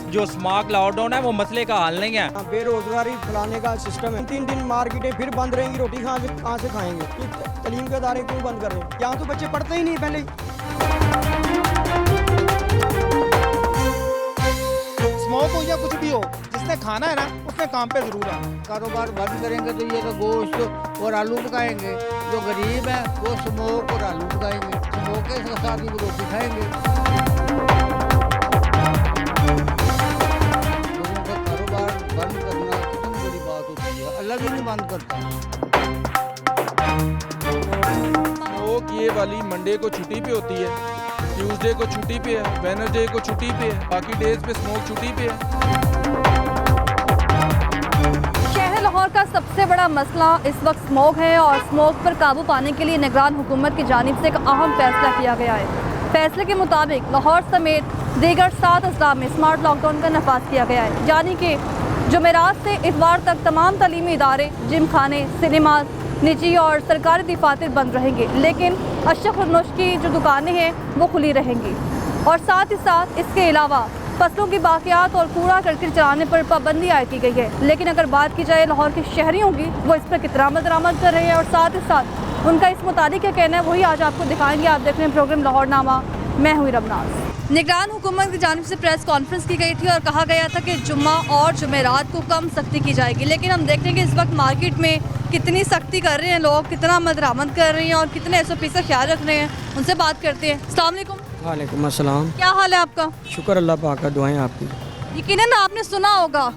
जो smart lockdown है वो मसले का हल नहीं है। बेरोजगारी फैलाने का सिस्टम है। 3 दिन मार्केटें फिर बंद रहेंगी, रोटी कहाँ से खाएंगे? तालीम के इदारे क्यों बंद कर रहे हैं? यहाँ तो बच्चे पढ़ते ही नहीं पहले। स्मोक हो या कुछ भी हो, जिसने खाना है ना उसने काम पे जरूर आना। कारोबार बंद करेंगे तो ये तो गोश्त और आलू पकाएंगे, जो गरीब है वो स्मोक और आलू पकाएंगे, स्मोक के साथ ही वो रोटी खाएंगे। लोगों का कारोबार बंद करना कितनी बड़ी बात होती है, अल्लाह भी नहीं बंद करता। स्मोक ये वाली मंडे को छुट्टी पे होती है, ट्यूसडे को छुट्टी पे है, वेडनेसडे को छुट्टी पे है, बाकी डेज पे स्मोक छुट्टी पे है। शहर लाहौर का सबसे बड़ा मसला इस वक्त स्मोक है और स्मोक पर काबू पाने के लिए निगरान हुकूमत की जानिब से एक अहम फैसला किया गया है। फैसले के मुताबिक लाहौर समेत दीगर 7 अजला में स्मार्ट लॉकडाउन का नफाज किया गया है, यानी कि जुमेरात से इतवार तक तमाम तालीमी इदारे, जिम खाने, सिनेमा, निजी और सरकारी दफातर बंद रहेंगे, लेकिन अशरफ और नुश की जो दुकानें हैं वो खुली रहेंगी। और साथ ही साथ इसके अलावा फसलों की बाकियात और कूड़ा करकट चलाने पर पाबंदी आयद की गई है। लेकिन अगर बात की जाए लाहौर के शहरियों की, वो इस पर कितना अमल दरामद कर रहे हैं और साथ ही साथ उनका इस मुताबिक क्या कहना है, वही आज आपको दिखाएंगे। आप देख रहे हैं प्रोग्राम लाहौरनामा, मैं हुई रबनाज। निगरान हुकूमत की जानिब से प्रेस कॉन्फ्रेंस की गई थी और कहा गया था कि जुम्मा और जुमेरात को कम सख्ती की जाएगी, लेकिन हम देख रहे हैं कि इस वक्त मार्केट में कितनी सख्ती कर रहे हैं लोग, कितना अमल दरामद कर रहे हैं और कितने SOP का ख्याल रख रहे हैं। उनसे बात करते हैं। अस्सलाम वालेकुम। वालेकुम अस्सलाम। क्या हाल है आपका? शुक्र अल्लाह पाक का, दुआएं आपकी। यकीनन आपने सुना होगा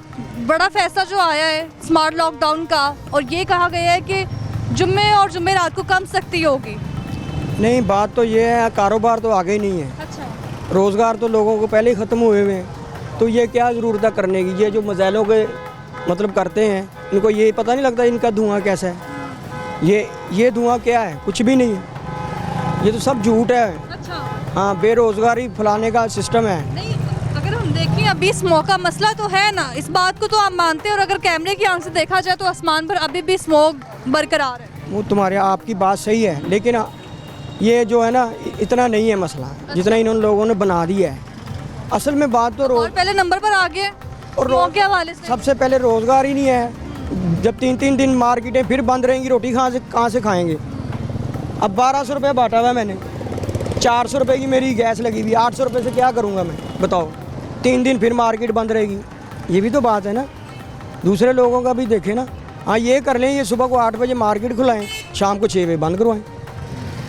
बड़ा फैसला जो आया है स्मार्ट लॉकडाउन का, और ये कहा गया है कि जुम्मे और जुमेरात को कम सख्ती होगी। नहीं, बात तो ये है, कारोबार तो आगे ही नहीं है। अच्छा, रोज़गार तो लोगों को पहले ही ख़त्म हुए हुए हैं, तो ये क्या ज़रूरत है करने की? ये जो मज़ैलों के मतलब करते हैं, इनको ये पता नहीं लगता इनका धुआं कैसा है। ये धुआं क्या है? कुछ भी नहीं है, ये तो सब झूठ है। अच्छा। हाँ, बेरोज़गारी फैलाने का सिस्टम है। नहीं, अगर हम देखें अभी स्मोक का मसला तो है ना, इस बात को तो आप मानते हैं, और अगर कैमरे की आंख से देखा जाए तो आसमान पर अभी भी स्मोक बरकरार है। वो तुम्हारे आपकी बात सही है, लेकिन ये जो है ना, इतना नहीं है मसला जितना इन लोगों ने बना दिया है। असल में बात तो और पहले नंबर पर आ गए और स्मोक के हवाले से सबसे पहले रोज़गार ही नहीं है। जब 3 दिन मार्केटें फिर बंद रहेंगी, रोटी कहाँ से खाएंगे? अब 1200 रुपये बांटा हुआ है मैंने, 400 रुपये की मेरी गैस लगी हुई, 800 रुपये से क्या करूँगा मैं बताओ? 3 दिन फिर मार्केट बंद रहेगी, ये भी तो बात है ना। दूसरे लोगों का भी देखें ना। हाँ, ये कर लें, ये सुबह को 8 बजे मार्केट खुलाएं, शाम को 6 बजे बंद करवाएं।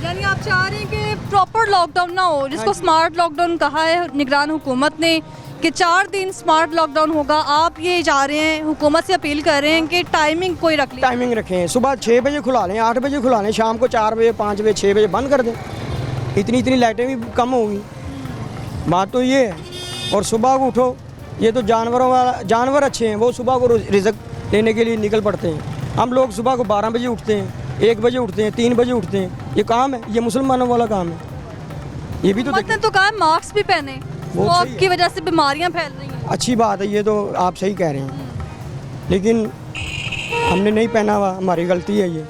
यानी आप चाह रहे हैं कि प्रॉपर लॉकडाउन ना हो, जिसको स्मार्ट लॉकडाउन कहा है निगरान हुकूमत ने कि 4 दिन स्मार्ट लॉकडाउन होगा। आप ये जा रहे हैं, हुकूमत से अपील कर रहे हैं कि टाइमिंग कोई रख ले, टाइमिंग रखें, सुबह 6 बजे खुला लें, 8 बजे खुला लें, शाम को 4 बजे, 5 बजे, 6 बजे बंद कर दें। इतनी लाइटें भी कम होंगी। बात तो ये है। और सुबह को उठो, ये तो जानवर अच्छे हैं, वो सुबह को रिज़्क लेने के लिए निकल पड़ते हैं। हम लोग सुबह को 12 बजे उठते हैं, 1 बजे उठते हैं, 3 बजे उठते हैं। ये काम है, ये मुसलमानों वाला काम है। ये भी तो हुकूमत ने तो कहा मास्क भी पहने, वो स्मोक सही है। की वजह से बीमारियां फैल रही हैं। अच्छी बात है, ये तो आप सही कह रहे हैं, लेकिन हमने नहीं पहना हुआ, हमारी गलती है ये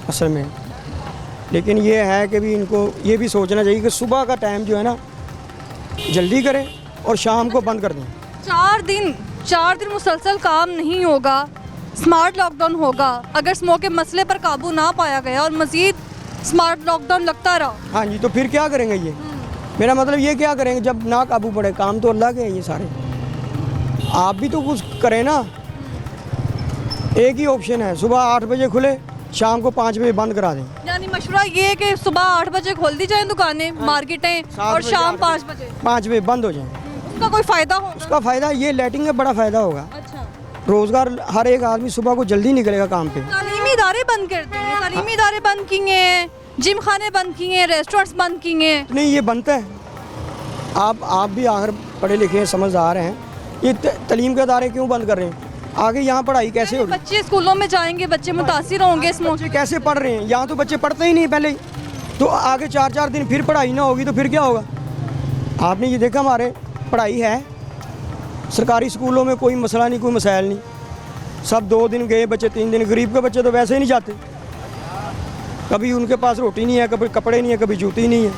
असल में। लेकिन ये है कि भी इनको ये भी सोचना चाहिए कि सुबह का टाइम जो है ना जल्दी करें और शाम को बंद कर दें। 4 दिन मुसलसल काम नहीं होगा, स्मार्ट लॉकडाउन होगा। अगर स्मोक के मसले पर काबू ना पाया गया और मजीद स्मार्ट लॉकडाउन लगता रहा, हाँ जी, तो फिर क्या करेंगे? ये मेरा मतलब ये क्या करेंगे जब ना काबू पड़े? काम तो अल्लाह के हैं ये सारे। आप भी तो कुछ करें ना। एक ही ऑप्शन है, सुबह 8 बजे खुले, शाम को 5 बजे बंद करा दें। यानी मशवरा ये है कि सुबह 8 बजे खोल दी जाए दुकानें, मार्केटें, और शाम 5 बजे 5 बजे बंद हो जाए। उसका कोई फ़ायदा हो? उसका फ़ायदा ये लाइटिंग का बड़ा फ़ायदा होगा। अच्छा, रोज़गार, हर एक आदमी सुबह को जल्दी निकलेगा काम पे। तालीमी इदारे बंद कर दिए, तालीमी इदारे बंद किए हैं, जिम खाने बंद किए हैं, रेस्टोरेंट्स बंद किए हैं। नहीं, ये बनता है। आप भी आखिर पढ़े लिखे हैं, समझदार हैं, ये तालीम के इदारे क्यों बंद कर रहे हैं? आगे यहाँ पढ़ाई कैसे होगी? बच्चे स्कूलों में जाएंगे, बच्चे मुतासिर होंगे स्मोक। बच्चे कैसे पढ़ रहे हैं? यहाँ तो बच्चे पढ़ते ही नहीं पहले ही, तो आगे 4 दिन फिर पढ़ाई ना होगी तो फिर क्या होगा? आपने ये देखा, हमारे पढ़ाई है सरकारी स्कूलों में, कोई मसला नहीं, कोई मसाइल नहीं। सब 2 दिन गए बच्चे, 3 दिन। गरीब के बच्चे तो वैसे ही नहीं जाते, कभी उनके पास रोटी नहीं है, कभी कपड़े नहीं है, कभी जूती नहीं है।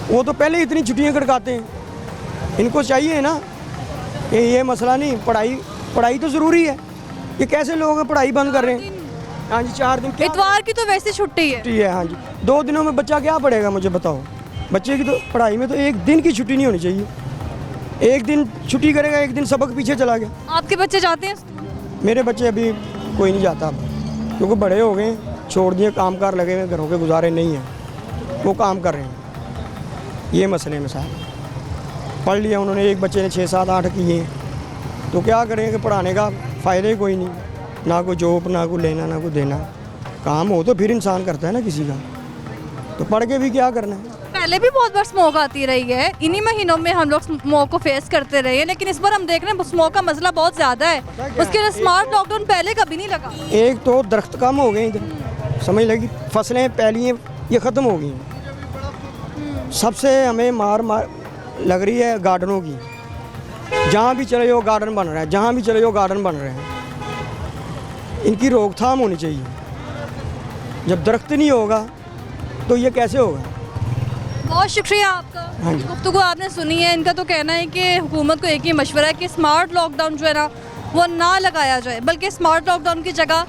वो तो पहले इतनी छुट्टियां कड़काते हैं। इनको चाहिए ना ये मसला नहीं, पढ़ाई तो ज़रूरी है। ये कैसे लोग हैं पढ़ाई बंद कर रहे हैं? हाँ जी 4 दिन क्या इतवार की तो वैसे छुट्टी है। छुट्टी है? हाँ जी 2 दिनों में बच्चा क्या पढ़ेगा मुझे बताओ। बच्चे की तो पढ़ाई में तो 1 दिन की छुट्टी नहीं होनी चाहिए। 1 दिन छुट्टी करेगा, 1 दिन सबक पीछे चला गया। आपके बच्चे जाते हैं? मेरे बच्चे अभी कोई नहीं जाता अब, क्योंकि बड़े हो गए, छोड़ दिए, कामकार लगे हुए, घरों के गुजारे नहीं हैं, वो काम कर रहे हैं। ये मसले में साहब पढ़ लिया उन्होंने, एक बच्चे ने 6, 7, 8 किए हैं, तो क्या करेंगे? पढ़ाने का फ़ायदा ही कोई नहीं, ना कोई जॉब, ना कोई लेना, ना कोई देना। काम हो तो फिर इंसान करता है ना किसी का, तो पढ़ के भी क्या करना है? पहले भी बहुत बार स्मोक आती रही है, इन्हीं महीनों में हम लोग स्मोक को फेस करते रहे हैं, लेकिन इस बार हम देख रहे हैं स्मोक का मसला बहुत ज़्यादा है। उसके लिए स्मार्ट लॉकडाउन पहले कभी नहीं लगा। एक तो दरख्त कम हो गए इधर, समझ लगी, फसलें पहली ये ख़त्म हो गई हैं। सबसे हमें मार लग रही है गार्डनों की। जहाँ भी चले जाओ गार्डन बन रहा है, जहाँ भी चले जाओ गार्डन बन रहे हैं। इनकी रोकथाम होनी चाहिए। जब दरख्त नहीं होगा तो ये कैसे होगा? बहुत शुक्रिया आपका। हाँ जी। गुफ्तगू आपने सुनी है। इनका तो कहना है कि हुकूमत को एक ही मशवरा है कि स्मार्ट लॉकडाउन जो है ना वो ना लगाया जाए, बल्कि स्मार्ट लॉकडाउन की जगह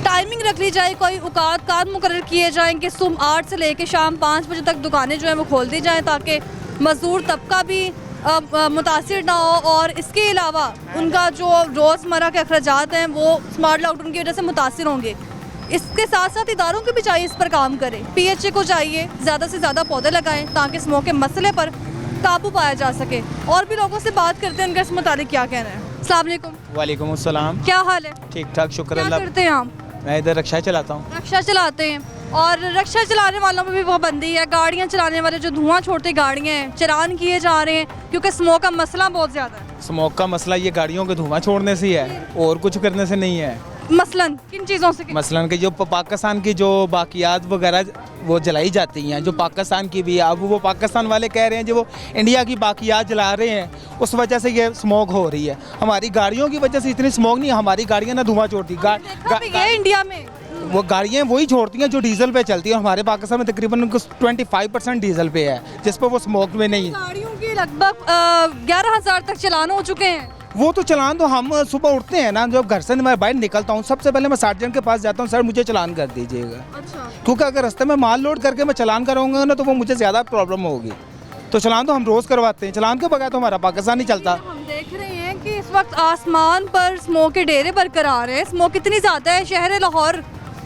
टाइमिंग रख ली जाए, कोई औकात मुकर्रर किए जाएँ कि सुबह 8 से लेकर शाम 5 बजे तक दुकानें जो हैं वो खोल दी जाएँ, ताकि मज़दूर तबका भी मुतासिर ना हो, और इसके अलावा उनका जो रोज़मर्रा के अखराजात हैं वो स्मार्ट लॉकडाउन की वजह से मुतासिर होंगे। इसके साथ साथ इदारों को भी चाहिए इस पर काम करें। PHA को चाहिए ज़्यादा से ज़्यादा पौधे लगाएं ताकि स्मोक के मसले पर काबू पाया जा सके। और भी लोगों से बात करते हैं उनका इस मुतालिक क्या कहना है। अस्सलाम वालेकुम। वालेकुम अस्सलाम। क्या हाल है? ठीक ठाक, शुक्र क्या अल्लाह। करते हैं आप? मैं इधर रक्षा चलाता हूँ। रक्षा चलाते हैं, और रक्षा चलाने वालों पर भी पाबंदी है। गाड़ियाँ चलाने वाले जो धुआं छोड़ते गाड़ियाँ हैं चलान किए जा रहे हैं, क्योंकि स्मोक का मसला बहुत ज़्यादा है। स्मोक का मसला ये गाड़ियों के धुआं छोड़ने से ही है, और कुछ करने से नहीं है। मसलन किन चीज़ों से? मसलन कि जो पाकिस्तान की जो बाकियात वगैरह वो जलाई जाती हैं, जो पाकिस्तान की भी, अब वो पाकिस्तान वाले कह रहे हैं जो वो इंडिया की बाकियात जला रहे हैं, उस वजह से ये स्मोक हो रही है। हमारी गाड़ियों की वजह से इतनी स्मोक नहीं, हमारी गाड़ियाँ ना धुआं छोड़ती। इंडिया में वो गाड़ियाँ वही छोड़ती हैं जो डीजल पे चलती है। हमारे पाकिस्तान में तकरीबन 25% डीजल पे है, जिस पर वो स्मोक में नहीं है। गाड़ियों के लगभग 11,000 तक चलान हो चुके हैं। वो तो चलान तो हम सुबह उठते हैं ना, जब घर से मैं बाहर निकलता हूँ सबसे पहले मैं सार्जेंट के पास जाता हूँ, सर मुझे चलान कर दीजिएगा। अच्छा। क्योंकि अगर रास्ते में माल लोड करके मैं चलान कराऊंगा ना तो वो मुझे ज़्यादा प्रॉब्लम होगी। तो चलान तो हम रोज़ करवाते हैं, चलान के बगैर तो हमारा पाकिस्तान नहीं चलता। हम देख रहे हैं कि इस वक्त आसमान पर स्मोक के डेरे बरकरार है। स्मोक इतनी ज़्यादा है, शहर लाहौर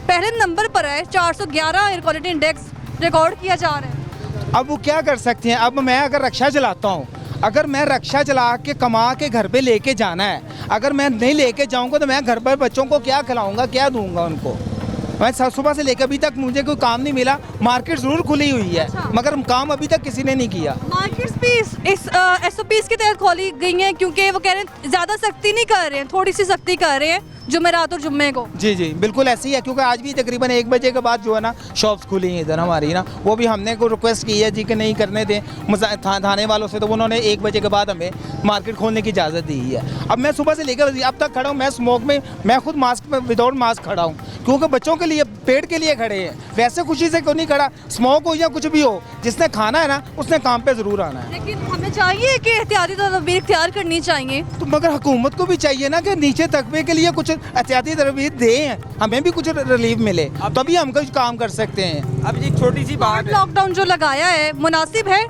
पहले नंबर पर है, 411 एयर क्वालिटी इंडेक्स रिकॉर्ड किया जा रहा है। अब वो क्या कर सकते हैं? अब मैं अगर रक्षा चलाता हूँ, अगर मैं रक्षा चला के कमा के घर पे लेके जाना है, अगर मैं नहीं लेके जाऊंगा तो मैं घर पर बच्चों को क्या खिलाऊंगा, क्या दूंगा उनको? मैं सुबह से लेकर अभी तक मुझे कोई काम नहीं मिला। मार्केट ज़रूर खुली हुई है, मगर काम अभी तक किसी ने नहीं किया। मार्केट्स भी इस SOPs के तहत खोली गई हैं, क्योंकि वो कह रहे हैं ज़्यादा सख्ती नहीं कर रहे हैं, थोड़ी सी सख्ती कर रहे हैं जुमेरात और जुम्मे को। जी जी बिल्कुल ऐसी है, क्योंकि आज भी तकरीबन 1 बजे के बाद जो है ना शॉप्स खुली हैं इधर हमारी ना, वो भी हमने को रिक्वेस्ट की है जी कि नहीं करने दें थाने वालों से, तो उन्होंने 1 बजे के बाद हमें मार्केट खोलने की इजाज़त दी है। अब मैं सुबह से लेकर अब तक खड़ा हूँ, मैं स्मोक में, मैं खुद मास्क में विदाउट मास्क खड़ा हूँ, क्योंकि बच्चों के लिए, पेट के लिए खड़े हैं। वैसे खुशी से क्यों नहीं खड़ा? स्मोक हो या कुछ भी हो, जिसने खाना है ना उसने काम पे ज़रूर आना है। लेकिन हमें चाहिए कि एहतियाती तदबीर इख्तियार करनी चाहिए। तो मगर हुकूमत को भी चाहिए ना कि नीचे तबके के लिए कुछ एहतियाती तदबीर दें, हमें भी कुछ रिलीफ मिले, तभी हम कुछ काम कर सकते हैं। अब ये छोटी सी बात है, लॉकडाउन जो लगाया है मुनासिब है?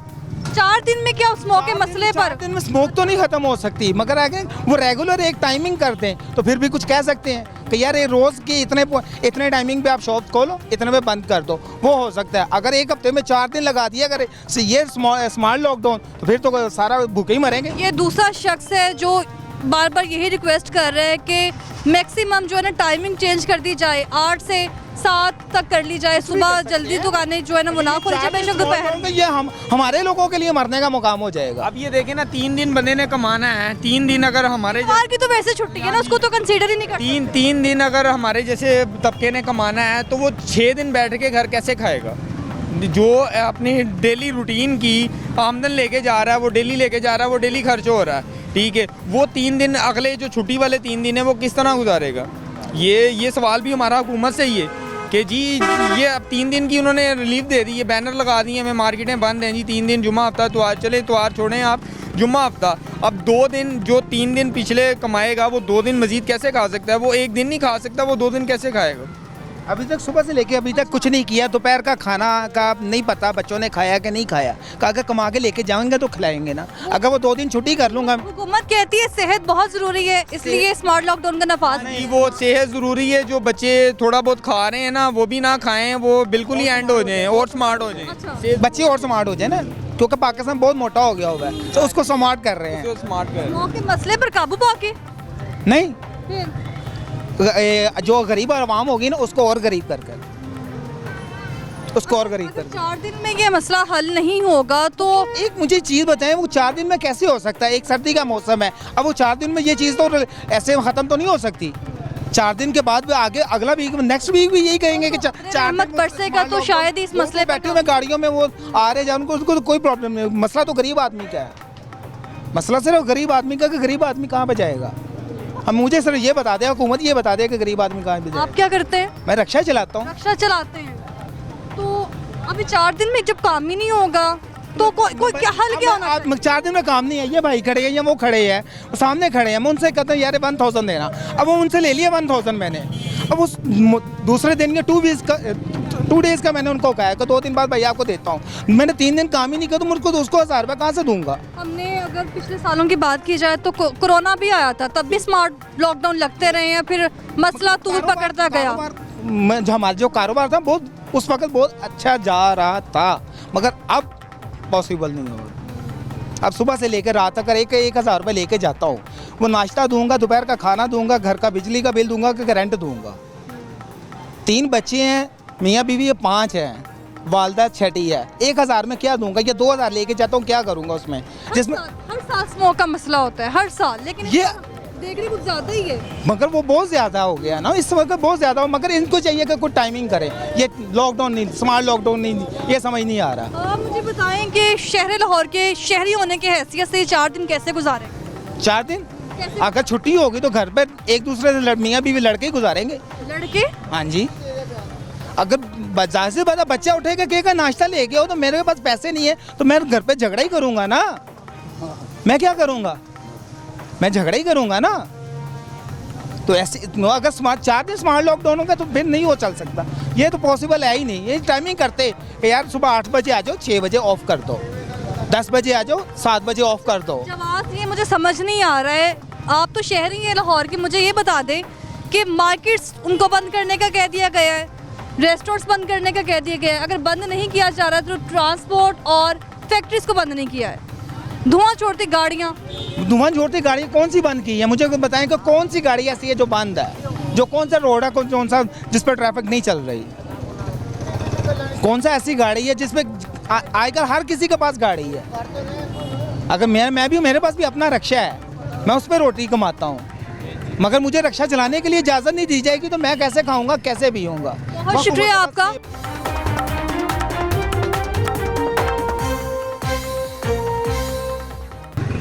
4 दिन में क्या स्मोक के मसले पर? 4 दिन में स्मोक तो नहीं खत्म हो सकती, मगर अगर वो रेगुलर एक टाइमिंग कर दें तो फिर भी कुछ कह सकते हैं कि यार ये रोज़ की इतने टाइमिंग पे आप शॉप खोलो, इतने में बंद कर दो, वो हो सकता है। अगर एक हफ्ते में 4 दिन लगा दिया अगर ये स्मार्ट लॉकडाउन, तो फिर तो सारा भूखे ही मरेंगे। ये दूसरा शख्स है जो बार बार यही रिक्वेस्ट कर रहे हैं कि मैक्सिमम जो है ना टाइमिंग चेंज कर दी जाए, 8 से 7 तक कर ली जाए। सुबह जल्दी दुकानें जो है ना वो ना खोली जाए, बेशक दोपहर। ये हमारे लोगों के लिए मरने का मुकाम हो जाएगा। अब ये देखें ना, 3 दिन बंदे ने कमाना है, 3 दिन अगर हमारे इतवार की तो वैसे छुट्टी है ना, उसको तो कंसीडर ही नहीं करते। 3 दिन अगर हमारे जैसे तबके ने कमाना है तो वो 6 दिन बैठ के घर कैसे खाएगा? जो अपनी डेली रूटीन की आमदन लेके जा रहा है, वो डेली लेके जा रहा है, वो डेली खर्च हो रहा है, ठीक है। वो 3 दिन अगले जो छुट्टी वाले 3 दिन है वो किस तरह गुजारेगा? ये सवाल भी हमारा हुकूमत से ही है कि जी ये अब 3 दिन की उन्होंने रिलीफ दे दी है, बैनर लगा दिए, हमें मार्केटें बंद हैं जी 3 दिन, जुमा हफ्ता, त्योहार चले, त्योहार छोड़ें आप, जुम्मा हफ्ता, अब 2 दिन जो 3 दिन पिछले कमाएगा वो 2 दिन मजीद कैसे खा सकता है? वो 1 दिन नहीं खा सकता, वो 2 दिन कैसे खाएगा? अभी तक सुबह से लेके अभी तक कुछ नहीं किया। दोपहर का खाना का नहीं पता बच्चों ने खाया कि नहीं खाया। अगर कमा के लेके जाएंगे तो खिलाएंगे ना। अगर वो 2 दिन छुट्टी कर लूँगा। हुकूमत कहती है सेहत बहुत ज़रूरी है, इसलिए स्मार्ट लॉकडाउन का नफाज नहीं, वो सेहत ज़रूरी है। जो बच्चे थोड़ा बहुत खा रहे हैं ना, वो भी ना खाएं, वो बिल्कुल ही एंड हो जाएं और स्मार्ट हो जाएं। बच्चे और स्मार्ट हो जाए ना, क्योंकि पाकिस्तान बहुत मोटा हो गया हुआ है, तो उसको स्मार्ट कर रहे हैं। स्मार्ट कर स्मोक के मसले पर काबू पाके नहीं, फिर जो गरीब आवाम होगी ना उसको और गरीब कर उसको और गरीब अगर कर 4 दिन में ये मसला हल नहीं होगा तो एक मुझे चीज़ बताएं, वो 4 दिन में कैसे हो सकता है? एक सर्दी का मौसम है, अब वो 4 दिन में ये चीज़ तो ऐसे ख़त्म तो नहीं हो सकती। 4 दिन के बाद भी आगे अगला वीक, नेक्स्ट वीक भी यही कहेंगे कि 4 रहमत बरसेगा तो शायद इस मसले बैठे हुए गाड़ियों में वो आ रहे जाए, उनको तो कोई प्रॉब्लम नहीं। मसला तो गरीब आदमी का है, मसला सिर्फ गरीब आदमी का कि गरीब आदमी कहाँ पे जाएगा। अब मुझे सिर्फ ये बता दे, हुकूमत ये बता दे कि गरीब आदमी कहाँ पे जाएगा। आप क्या करते हैं? मैं रक्षा चलाता हूँ। रक्षा चलाते हैं, तो अभी 4 दिन में जब काम ही नहीं होगा तो कोई क्या हल क्या होना चाहिए? 4 दिन में काम नहीं है, ये भाई खड़े हैं या वो खड़े हैं, वो सामने खड़े हैं, मैं उनसे कहता हूँ यार 1000 देना। अब वो उनसे ले लिया 1000 मैंने, अब उस दूसरे दिन के 2 डेज़ का मैंने उनको कहा कि 2 दिन बाद भाई आपको देता हूँ। मैंने 3 दिन काम ही नहीं किया तो मुझको तो उसको 1000 रुपये कहाँ से दूंगा? हमने अगर पिछले सालों की बात की जाए तो कोरोना भी आया था, तब भी स्मार्ट लॉकडाउन लगते रहे हैं, फिर मसला तूल पकड़ता गया। जो हमारा जो कारोबार था बहुत उस वक्त बहुत अच्छा जा रहा था, मगर अब पॉसिबल नहीं होगा। अब सुबह से लेकर रात तक 1000 रुपये लेके जाता हूँ, वो नाश्ता दूंगा, दोपहर का खाना दूंगा, घर का बिजली का बिल दूंगा कि रेंट दूंगा। 3 बच्चे हैं, मियाँ बीवी 5 हैं, वालदा 6ठी है। 1000 में क्या दूंगा? या 2000 लेके जाता हूँ, क्या करूँगा उसमें? जिसमें हर साल स्मोक का मसला होता है, हर साल, लेकिन ये देख रही कुछ ज़्यादा ही है। मगर वो बहुत ज़्यादा हो गया ना इस वक्त, बहुत ज़्यादा हो। मगर इनको चाहिए कि कुछ टाइमिंग करें। ये लॉकडाउन नहीं, स्मार्ट लॉकडाउन नहीं, ये समझ नहीं आ रहा। आप मुझे बताएं कि शहर लाहौर के शहरी होने की हैसियत से 4 दिन कैसे गुजारें? 4 दिन अगर छुट्टी होगी तो घर पर एक दूसरे से मियाँ बीवी लड़के ही गुजारेंगे। लड़के? हाँ जी, अगर ज़्यादा से ज़्यादा बच्चा उठेगा कहेगा नाश्ता लेके आओ, तो मेरे पास पैसे नहीं है तो मैं घर पे झगड़ा ही करूँगा ना। मैं क्या करूँगा? मैं झगड़ा ही करूँगा ना। तो ऐसे अगर 4 दिन स्मार्ट लॉकडाउन होगा तो फिर नहीं हो चल सकता। ये तो पॉसिबल है ही नहीं। ये टाइमिंग करते कि यार सुबह 8 बजे आ जाओ, 6 बजे ऑफ कर दो, 10 बजे आ जाओ, 7 बजे ऑफ कर दो। जवाब ये मुझे समझ नहीं आ रहा है। आप तो शहरी हैं लाहौर की, मुझे ये बता दें कि मार्केट्स उनको बंद करने का कह दिया गया है, रेस्टोरेंट्स बंद करने का कह दिया गया है। अगर बंद नहीं किया जा रहा है तो ट्रांसपोर्ट और फैक्ट्रीज को बंद नहीं किया है। धुआं छोड़ती गाड़ियाँ कौन सी बंद की है? मुझे बताएं कि कौन सी गाड़ी ऐसी है जो बंद है? जो कौन सा रोड है, कौन सा जिस पर ट्रैफिक नहीं चल रही? कौन सा ऐसी गाड़ी है जिसपे आजकल हर किसी के पास गाड़ी है? अगर मेरे पास भी अपना रक्षा है, मैं उस पर रोटी कमाता हूँ, मगर मुझे रक्षा चलाने के लिए इजाज़त नहीं दी जाएगी तो मैं कैसे खाऊंगा, कैसे पीऊँगा? बहुत शुक्रिया आपका।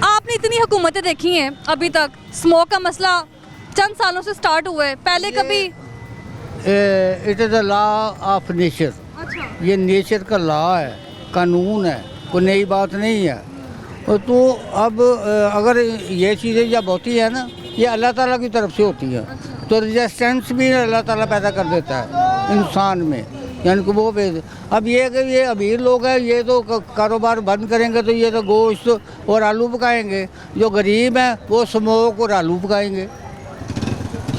आपने इतनी हुकूमतें देखी हैं अभी तक, स्मोक का मसला चंद सालों से स्टार्ट हुआ है, पहले कभी? It is a law of nature. अच्छा, ये नेचर का लॉ है, कानून है, कोई नई बात नहीं है। तो अब अगर ये चीज़ें जब होती है ना, ये अल्लाह ताला की तरफ से होती है, तो रेजिस्टेंस भी अल्लाह ताला पैदा कर देता है इंसान में, यानी कि वो अब ये कि ये अमीर लोग हैं, ये तो कारोबार बंद करेंगे तो ये तो गोश्त और आलू पकाएंगे। जो गरीब हैं वो स्मोक और आलू पकाएंगे,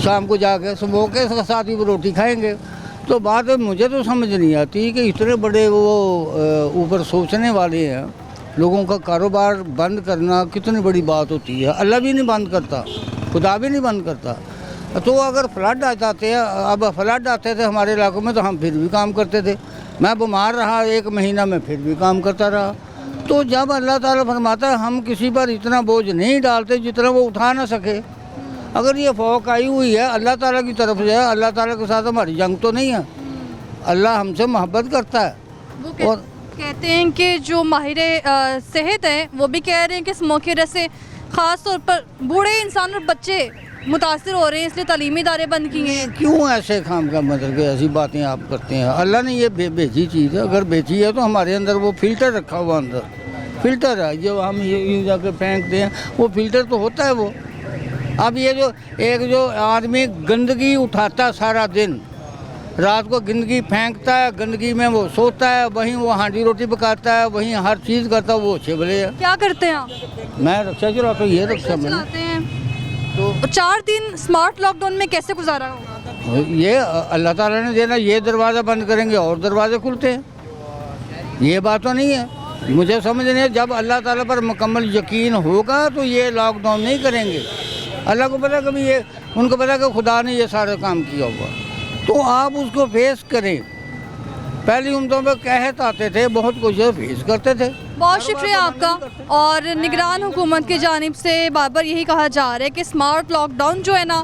शाम को जाके स्मोक के साथ ही वो रोटी खाएंगे। तो बात मुझे तो समझ नहीं आती कि इतने बड़े वो ऊपर सोचने वाले हैं। लोगों का कारोबार बंद करना कितनी बड़ी बात होती है। अल्लाह भी नहीं बंद करता, खुदा भी नहीं बंद करता। तो अगर फ्लड आ जाते हैं, अब फ्लड आते थे हमारे इलाकों में तो हम फिर भी काम करते थे। मैं बीमार रहा 1 महीना में, फिर भी काम करता रहा। तो जब अल्लाह ताला फरमाता है हम किसी पर इतना बोझ नहीं डालते जितना वो उठा ना सके। अगर ये फौक आई हुई है अल्लाह ताला की तरफ से, अल्लाह ताला के साथ हमारी जंग तो नहीं है। अल्लाह हमसे मोहब्बत करता है। वो कहते हैं कि जो माहिर सेहत हैं वो भी कह रहे हैं कि स्मोक की वजह से ख़ास तौर पर बूढ़े इंसान और बच्चे मुतासर हो रहे हैं, इसलिए तालीमी इदारे बंद किए हैं। क्यों ऐसे काम का मतलब कि ऐसी बातें आप करते हैं? अल्लाह ने ये भेजी चीज़ है, अगर भेजी है तो हमारे अंदर वो फिल्टर रखा हुआ अंदर फिल्टर है जो हम यूँ जाकर फेंकते हैं, वो फिल्टर तो होता है वो। अब ये जो आदमी गंदगी उठाता सारा दिन, रात को गंदगी फेंकता है, गंदगी में वो सोता है, वहीं वो हांडी रोटी पकाता है, वहीं हर चीज़ करता है, वो छिबले है। क्या करते हैं आप? मैं रक्षा चलाता हूँ, ये रक्षा मैंने चलाते हैं तो 4 दिन स्मार्ट लॉकडाउन में कैसे गुजारा होगा? ये अल्लाह ताला ने देना, ये दरवाज़ा बंद करेंगे और दरवाजे खुलते हैं, ये बात तो नहीं है। मुझे समझ नहीं है, जब अल्लाह ताला पर मुकम्मल यकीन होगा तो ये लॉकडाउन नहीं करेंगे। अल्लाह को पता, कभी ये उनको पता कि खुदा ने ये सारा काम किया हुआ, तो आप उसको फेस करें। पहली उम्मतों में कहत आते थे, बहुत कुछ फेस करते थे। बहुत शुक्रिया आपका। और निगरान हुकूमत की जानिब से बार बार यही कहा जा रहा है कि स्मार्ट लॉकडाउन जो है ना,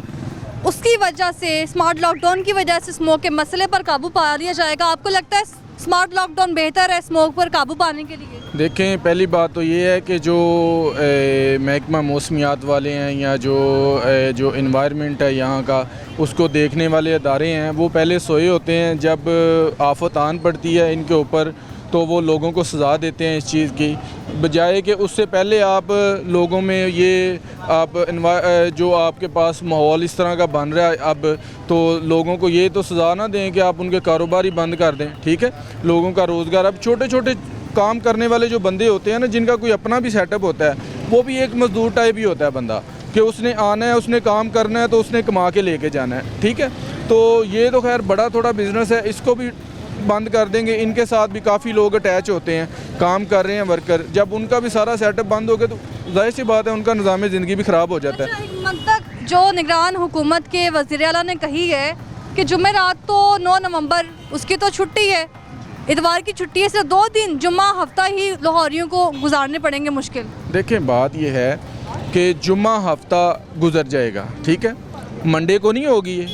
उसकी वजह से, स्मार्ट लॉकडाउन की वजह से स्मोक के मसले पर काबू पा लिया जाएगा। आपको लगता है स्मार्ट लॉकडाउन बेहतर है स्मोक पर काबू पाने के लिए? देखें, पहली बात तो ये है कि जो महकमा मौसमियात वाले हैं या जो इन्वायरमेंट है यहाँ का, उसको देखने वाले अदारे हैं, वो पहले सोए होते हैं। जब आफत आन पड़ती है इनके ऊपर तो वो लोगों को सज़ा देते हैं इस चीज़ की, बजाय कि उससे पहले आप लोगों में ये आप जो आपके पास माहौल इस तरह का बन रहा है अब, तो लोगों को ये तो सज़ा ना दें कि आप उनके कारोबार ही बंद कर दें। ठीक है, लोगों का रोज़गार, अब छोटे छोटे काम करने वाले जो बंदे होते हैं ना, जिनका कोई अपना भी सेटअप होता है, वो भी एक मजदूर टाइप ही होता है बंदा, कि उसने आना है, उसने काम करना है, तो उसने कमा के लेके जाना है। ठीक है, तो ये तो खैर बड़ा थोड़ा बिजनेस है, इसको भी बंद कर देंगे। इनके साथ भी काफ़ी लोग अटैच होते हैं, काम कर रहे हैं वर्कर, जब उनका भी सारा सेटअप बंद हो गया तो जाहिर सी बात है उनका निज़ाम ज़िंदगी भी ख़राब हो जाता है। एक मंतक जो निगरान हुकूमत के वज़ीर आला ने कही है कि जुमेरात तो 9 नवंबर उसकी तो छुट्टी है, इतवार की छुट्टी है, सिर्फ 2 दिन जुम्मा हफ्ता ही लाहौरियों को गुजारने पड़ेंगे मुश्किल। देखें, बात यह है कि जुम्मा हफ्ता गुजर जाएगा, ठीक है, मंडे को नहीं होगी ये।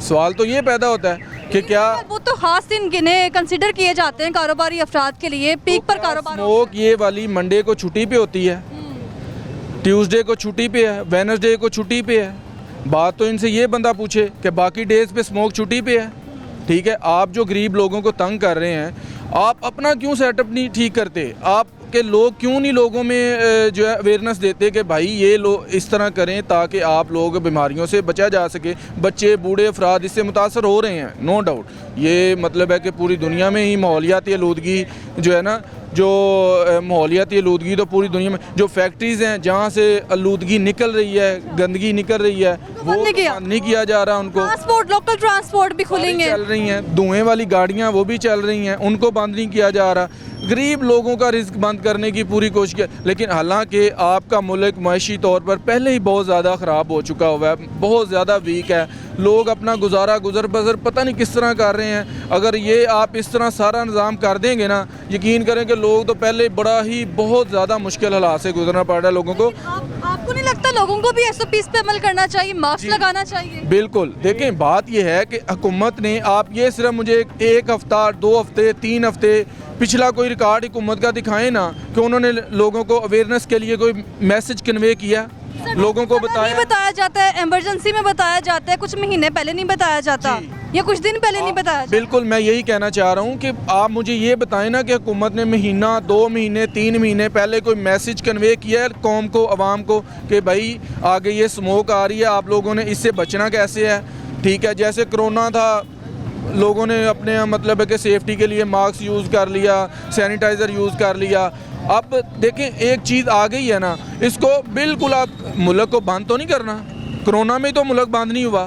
सवाल तो ये पैदा होता है कि क्या वो तो खास दिन गिने कंसिडर किए जाते हैं कारोबारी अफराद के लिए, पीक पर कारोबार। स्मोक ये वाली मंडे को छुट्टी पे होती है, ट्यूसडे को छुट्टी पे है, वेडनेसडे को छुट्टी पे है। बात तो इनसे ये बंदा पूछे कि बाकी डेज पे स्मोक छुट्टी पे है। ठीक है, आप जो गरीब लोगों को तंग कर रहे हैं, आप अपना क्यों सेटअप नहीं ठीक करते? आप के लोग क्यों नहीं लोगों में जो है अवेयरनेस देते कि भाई ये लोग इस तरह करें ताकि आप लोग बीमारियों से बचा जा सके। बच्चे, बूढ़े अफराद इससे मुतासर हो रहे हैं, नो डाउट। ये मतलब है कि पूरी दुनिया में ही माहौलियाती आलूदगी जो है ना, जो माहौलियाती आलूदगी तो पूरी दुनिया में, जो फैक्ट्रीज़ हैं जहाँ से आलूदगी निकल रही है, गंदगी निकल रही है, वो नहीं किया जा रहा उनको। ट्रांसपोर्ट, लोकल ट्रांसपोर्ट भी खुलेंगे, चल रही हैं, धुएँ वाली गाड़ियाँ वो भी चल रही हैं, उनको बंद नहीं किया जा रहा। गरीब लोगों का रिस्क बंद करने की पूरी कोशिश की, लेकिन हालांकि आपका मुल्क माशी तौर पर पहले ही बहुत ज़्यादा ख़राब हो चुका हुआ है, बहुत ज़्यादा वीक है। लोग अपना गुजर बसर पता नहीं किस तरह कर रहे हैं। अगर ये आप इस तरह सारा निज़ाम कर देंगे ना, यकीन करें कि लोग तो पहले बड़ा ही बहुत ज़्यादा मुश्किल हालात से गुजरना पड़ रहा है लोगों को। आपको नहीं लगता लोगों को भी SOPs पे अमल करना चाहिए, मास्क लगाना चाहिए? बिल्कुल। देखें, बात यह है कि हुकूमत ने, आप ये सिर्फ मुझे 1 हफ्ता, 2 हफ्ते, 3 हफ्ते पिछला कोई रिकॉर्ड हुकूमत का दिखाएं ना कि उन्होंने लोगों को अवेयरनेस के लिए कोई मैसेज कन्वे किया, लोगों को नहीं बताया जाता है, इमरजेंसी में बताया जाता है, कुछ महीने पहले नहीं बताया जाता या कुछ दिन पहले नहीं बताया जाता। बिल्कुल, मैं यही कहना चाह रहा हूँ कि आप मुझे ये बताएं ना कि हुकूमत ने महीना, 2 महीने, 3 महीने पहले कोई मैसेज कन्वे किया है कौम को, आवाम को, कि भाई आगे ये स्मोक आ रही है, आप लोगों ने इससे बचना कैसे है। ठीक है, जैसे कोरोना था, लोगों ने अपने मतलब है कि सेफ्टी के लिए मास्क यूज़ कर लिया, सैनिटाइज़र यूज़ कर लिया। अब देखें, एक चीज़ आ गई है ना, इसको बिल्कुल आप मुल्क को बंद तो नहीं करना। कोरोना में तो मुल्क बंद नहीं हुआ,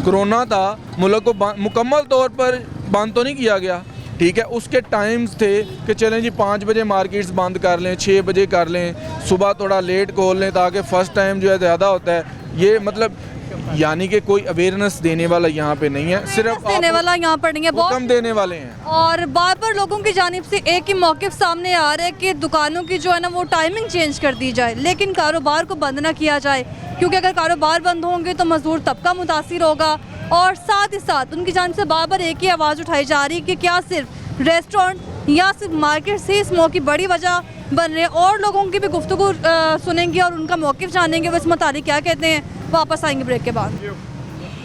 कोरोना था, मुल्क को मुकम्मल तौर पर बंद तो नहीं किया गया। ठीक है, उसके टाइम्स थे कि चलें जी 5 बजे मार्केट्स बंद कर लें, 6 बजे कर लें, सुबह थोड़ा लेट खोल लें ताकि फ़र्स्ट टाइम जो है ज़्यादा होता है। ये मतलब यानी कि कोई अवेयरनेस देने वाला यहाँ पे नहीं है, सिर्फ देने वाला यहाँ पर नहीं है, बहुत कम देने वाले हैं। और बार बार लोगों की जानिब से एक ही मौक़िफ़ सामने आ रहा है कि दुकानों की जो है ना वो टाइमिंग चेंज कर दी जाए, लेकिन कारोबार को बंद ना किया जाए, क्योंकि अगर कारोबार बंद होंगे तो मजदूर तबका मुतासिर होगा। और साथ ही साथ उनकी जानिब से बार बार एक ही आवाज़ उठाई जा रही है कि क्या सिर्फ रेस्टोरेंट या सिर्फ मार्केट से इस स्मोक की बड़ी वजह बन रहे हैं। और लोगों की भी गुफ्तगू सुनेंगे और उनका मौक़िफ़ जानेंगे वो इस मुतालिक क्या कहते हैं। वापस आएंगे ब्रेक के बाद।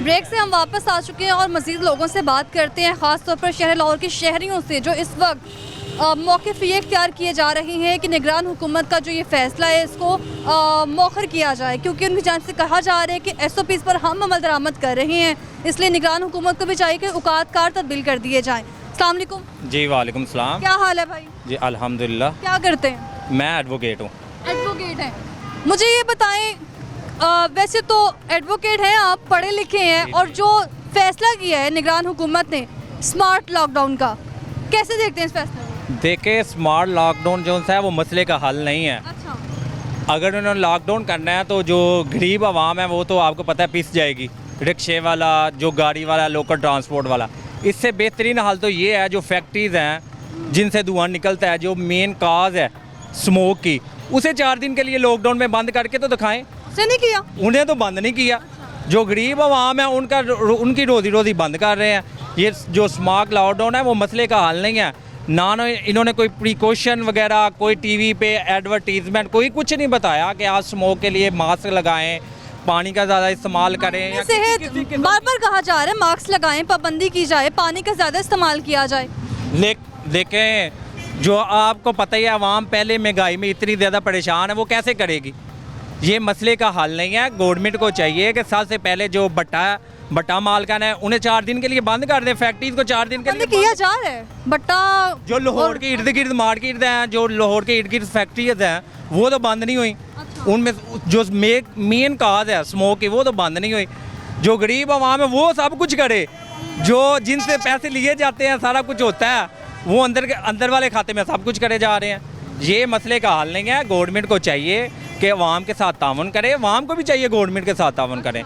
ब्रेक से हम वापस आ चुके हैं और मज़ीद लोगों से बात करते हैं, ख़ास तौर पर शहर लाहौर के शहरियों से जो इस वक्त मौक़िफ़ ये इख्तियार किए जा रहे हैं कि निगरान हुकूमत का जो ये फ़ैसला है इसको मौखर किया जाए, क्योंकि उनकी जानिब से कहा जा रहा है कि SOPs पर हम अमल दरामद कर रहे हैं, इसलिए निगरान हुकूमत को भी चाहिए कि औकात कार तब्दील कर दिए जाएँ। अस्सलाम वालेकुम। जी वालेकुम सलाम। क्या हाल है भाई? जी अल्हम्दुलिल्लाह। क्या करते हैं? मैं एडवोकेट हूँ। एडवोकेट हैं। मुझे ये बताएं, वैसे तो एडवोकेट हैं आप, पढ़े लिखे हैं, और जो फैसला किया है निगरान हुकूमत ने स्मार्ट लॉकडाउन का, कैसे देखते हैं इस फैसले को? देखे स्मार्ट लॉकडाउन जो है वो मसले का हल नहीं है। अच्छा। अगर उन्होंने लॉकडाउन करना है तो जो गरीब आवाम है वो तो आपको पता है पिस जाएगी, रिक्शे वाला, जो गाड़ी वाला, लोकल ट्रांसपोर्ट वाला। इससे बेहतरीन हाल तो ये है जो फैक्ट्रीज़ हैं जिनसे धुआं निकलता है, जो मेन काज है स्मोक की, उसे 4 दिन के लिए लॉकडाउन में बंद करके तो दिखाएं। उसे नहीं किया, उन्हें तो बंद नहीं किया। जो गरीब आवाम है उनकी रोज़ी बंद कर रहे हैं। ये जो स्मार्ट लॉकडाउन है वो मसले का हल नहीं है। ना इन्होंने कोई प्रिकॉशन वगैरह, कोई टीवी पे एडवर्टीजमेंट, कोई कुछ नहीं बताया कि आप स्मोक के लिए मास्क लगाएं, पानी का ज़्यादा इस्तेमाल करें। या सेहत बार बार कहा जा रहा है मास्क लगाएं, पाबंदी की जाए, पानी का ज़्यादा इस्तेमाल किया जाए। देखें, जो आपको पता ही है आवाम पहले महंगाई में इतनी ज़्यादा परेशान है, वो कैसे करेगी? ये मसले का हल नहीं है। गवर्नमेंट को चाहिए कि सबसे पहले जो बट्टा मालकान है उन्हें 4 दिन के लिए बंद कर दें, फैक्ट्रीज को 4 दिन के लिए किया जा रहा है। बट्टा जो लाहौर के इर्द गिर्द मार्केट हैं, जो लाहौर के इर्द गिर्द फैक्ट्रीज हैं, वो तो बंद नहीं हुई। उनमें जो मेन काज है स्मोक की, वो तो बंद नहीं हुई। जो गरीब आवाम है वो सब कुछ करे, जो जिनसे पैसे लिए जाते हैं सारा कुछ होता है, वो अंदर वाले खाते में सब कुछ करे जा रहे हैं। ये मसले का हल नहीं है। गवर्नमेंट को चाहिए कि अवाम के साथ तावन करे, अवाम को भी चाहिए गवर्नमेंट के साथ तावन करें।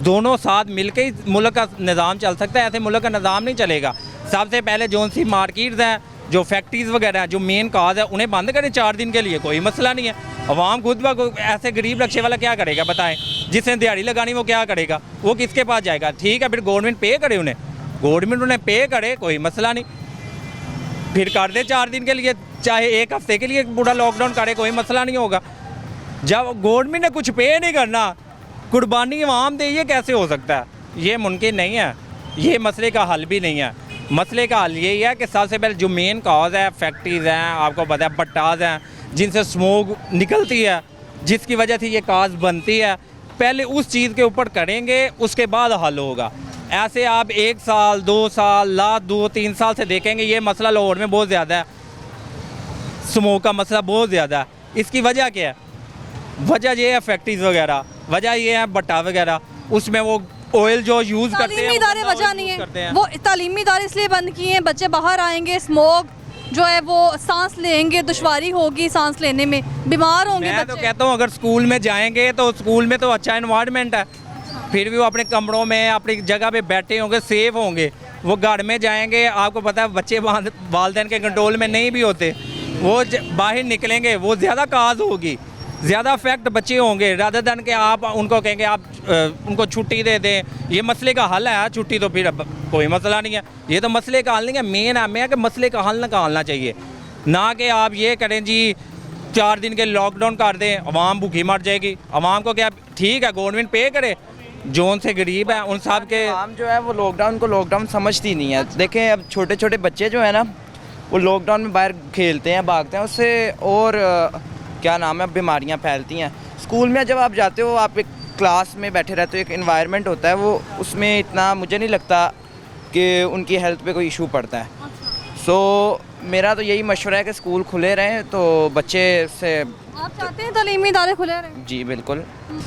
दोनों साथ मिलकर ही मुल्क का निज़ाम चल सकता है, ऐसे मुल्क का निज़ाम नहीं चलेगा। सबसे पहले जो सी मार्केट्स हैं, जो फैक्ट्रीज़ वगैरह हैं, जो मेन काज है, उन्हें बंद करें 4 दिन के लिए, कोई मसला नहीं है। अवाम खुद ब ऐसे गरीब रक्शे वाला क्या करेगा बताएं? जिसने दिहाड़ी लगानी वो क्या करेगा? वो किसके पास जाएगा? ठीक है, फिर गवर्नमेंट पे करे उन्हें, गवर्नमेंट उन्हें पे करे, कोई मसला नहीं, फिर कर दे 4 दिन के लिए, चाहे 1 हफ्ते के लिए पूरा लॉकडाउन करे, कोई मसला नहीं होगा। जब गवर्नमेंट ने कुछ पे नहीं करना, कुर्बानी आवाम दे, ये कैसे हो सकता है? ये मुमकिन नहीं है। ये मसले का हल भी नहीं है। मसले का हल यही है कि सबसे पहले जो मेन काज है, फैक्ट्रीज़ हैं, आपको पता है भट्टाज हैं जिनसे स्मोक निकलती है, जिसकी वजह से ये काज बनती है, पहले उस चीज़ के ऊपर करेंगे, उसके बाद हल होगा। ऐसे आप 1 साल 2 साल 2-3 साल से देखेंगे ये मसला लाहौर में बहुत ज़्यादा है, स्मोक का मसला बहुत ज़्यादा है। इसकी वजह क्या है? वजह ये है फैक्ट्रीज वगैरह, वजह ये है भट्टा वगैरह, उसमें वो ऑयल जो यूज़ करते हैं, तालीमी इदारे वजह नहीं है, वो तालीमी इदारे इसलिए बंद किए हैं, बच्चे बाहर आएंगे, स्मोक जो है वो सांस लेंगे, दुश्वारी होगी सांस लेने में, बीमार होंगे। मैं तो कहता हूँ अगर स्कूल में जाएंगे तो स्कूल में तो अच्छा इन्वायरमेंट है, फिर भी वो अपने कमरों में अपनी जगह पे बैठे होंगे, सेफ होंगे। वो घर में जाएंगे, आपको पता है बच्चे वालिदैन के कंट्रोल में नहीं भी होते, वो बाहर निकलेंगे, वो ज़्यादा काज होगी, ज़्यादा इफेक्ट बच्चे होंगे, रादर दैन के आप उनको कहेंगे आप उनको छुट्टी दे दें। ये मसले का हल है छुट्टी, तो फिर कोई मसला नहीं है। ये तो मसले का हल नहीं है। मेन हमें है कि मसले का हल निकालना चाहिए, ना कि आप ये करें जी 4 दिन के लॉकडाउन कर दें, अवाम भूखी मर जाएगी। अवाम को क्या, ठीक है गवर्नमेंट पे करे, जो उनसे गरीब है उन सब के। आम जो है वो लॉकडाउन को लॉकडाउन समझती नहीं है। देखें अब छोटे छोटे बच्चे जो है ना, वो लॉकडाउन में बाहर खेलते हैं, भागते हैं, उससे और क्या नाम है बीमारियां फैलती हैं। स्कूल में जब आप जाते हो, आप एक क्लास में बैठे रहते हो, एक एनवायरनमेंट होता है, वो उसमें इतना मुझे नहीं लगता कि उनकी हेल्थ पे कोई इशू पड़ता है। सो मेरा तो यही मशवरा है कि स्कूल खुले रहें तो बच्चे से। आप चाहते हैं तालीमी इदारे खुले रहें? जी बिल्कुल।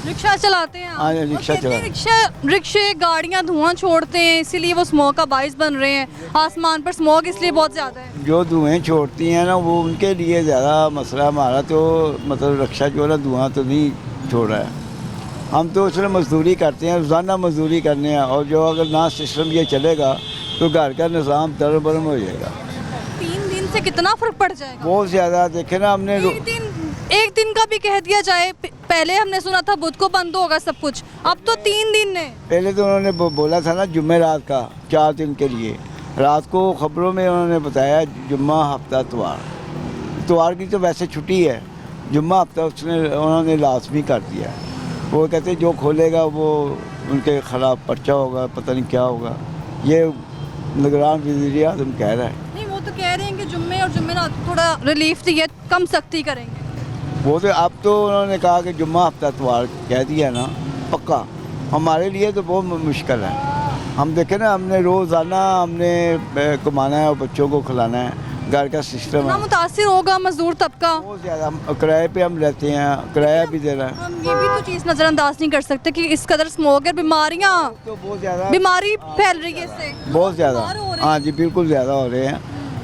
रिक्शा चलाते हैं आप? हाँ, रिक्शा रिक्शे गाड़ियाँ धुआं छोड़ते हैं, इसीलिए वो स्मोक का बाइस बन रहे हैं। आसमान पर स्मोक इसलिए बहुत ज़्यादा है। जो धुएँ छोड़ती हैं ना, वो उनके लिए ज़्यादा मसला। हमारा तो मतलब रिक्शा जो है ना धुआँ तो नहीं छोड़ रहा है। हम तो उसमें मजदूरी करते हैं, रोज़ाना मजदूरी करने हैं, और जो अगर ना सिस्टम ये चलेगा तो घर का निज़ाम दरबरम हो जाएगा। 3 दिन से कितना फ़र्क पड़ जाएगा? बहुत ज़्यादा। देखे ना हमने एक दिन का भी कह दिया जाए, पहले हमने सुना था बुध को बंद होगा सब कुछ, अब तो 3 दिन है। पहले तो उन्होंने बोला था ना जुम्मेरात का 4 दिन के लिए, रात को खबरों में उन्होंने बताया जुम्मा हफ्ता इतवार की तो वैसे छुट्टी है, जुम्मा हफ्ता उन्होंने लाजमी कर दिया। वो कहते जो खोलेगा वो उनके ख़िलाफ़ पर्चा होगा, पता नहीं क्या होगा। ये निगरान वज़ीर आज़म कह रहा है। नहीं, वो लोग तो कह रहे हैं कि जुम्मे और जुम्मेरात थोड़ा रिलीफ दिए, कम सख्ती करेंगे। वो तो अब तो उन्होंने कहा कि जुम्मा हफ्ता इतवार कह दिया ना पक्का, हमारे लिए तो बहुत मुश्किल है। हम देखें ना, हमने रोज़ाना हमने कमाना है और बच्चों को खिलाना है, घर का सिस्टम कितना है। मुतासिर होगा मजदूर तबका। बहुत ज़्यादा, हम किराए पे हम रहते हैं, किराया भी दे रहे हैं। हम ये भी तो चीज़ नज़रअंदाज नहीं कर सकते कि इस कदर स्मोक है, बीमारियाँ तो बहुत ज़्यादा बीमारी फैल रही है इससे, बहुत ज़्यादा, बीमार हो रहे हैं। हाँ जी बिल्कुल ज़्यादा हो रहे हैं,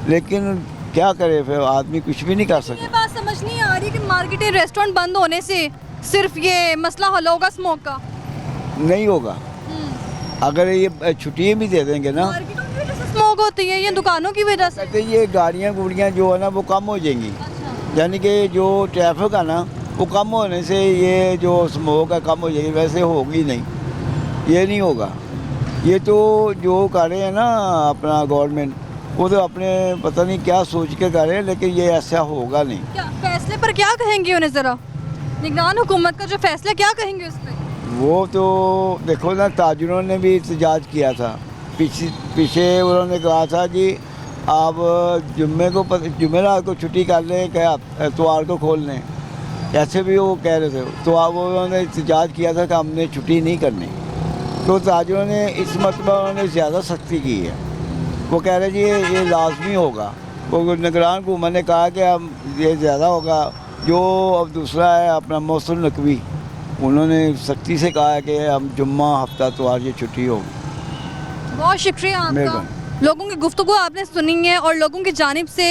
लेकिन क्या करे फिर, आदमी कुछ भी नहीं कर ये सकता। बात समझ नहीं आ रही कि मार्केटें रेस्टोरेंट बंद होने से सिर्फ ये मसला हल होगा स्मोक का। नहीं होगा, अगर ये छुट्टियाँ भी दे देंगे ना, मार्केटों की वजह से स्मोक होती है, ये दुकानों की वजह से। कहते ये गाड़ियाँ गुड़ियाँ जो है ना वो कम हो जाएंगी, यानी कि जो ट्रैफिक है ना वो कम होने से ये जो स्मोक है कम हो जाएगी, वैसे होगी नहीं, ये नहीं होगा। ये तो जो कर रहे हैं ना अपना गवर्नमेंट, वो तो अपने पता नहीं क्या सोच के कर रहे हैं, लेकिन ये ऐसा होगा नहीं। क्या फैसले पर क्या कहेंगे उन्हें ज़रा, निगरान हुकूमत का जो फैसला क्या कहेंगे उस पर? वो तो देखो ना, ताजरों ने भी एहतजाज किया था, पीछे उन्होंने कहा था कि आप जुमेरात को छुट्टी कर लें, क्या इतवार को खोल लें, ऐसे भी वो कह रहे थे। तो अब उन्होंने एहतजाज किया था कि हमने छुट्टी नहीं करनी, तो ताजरों ने इस मरतबा उन्होंने ज़्यादा सख्ती की है। वो कह रहे जी ये लाजमी होगा, वो निगरान हुकूमत ने कहा कि हम ये ज़्यादा होगा। जो अब दूसरा है अपना मौसम नकवी, उन्होंने सख्ती से कहा है कि हम जुम्मा हफ्ता इतवार ये छुट्टी होगी। बहुत शुक्रिया आपका। लोगों की गुफ्तगू आपने सुनी है और लोगों की जानिब से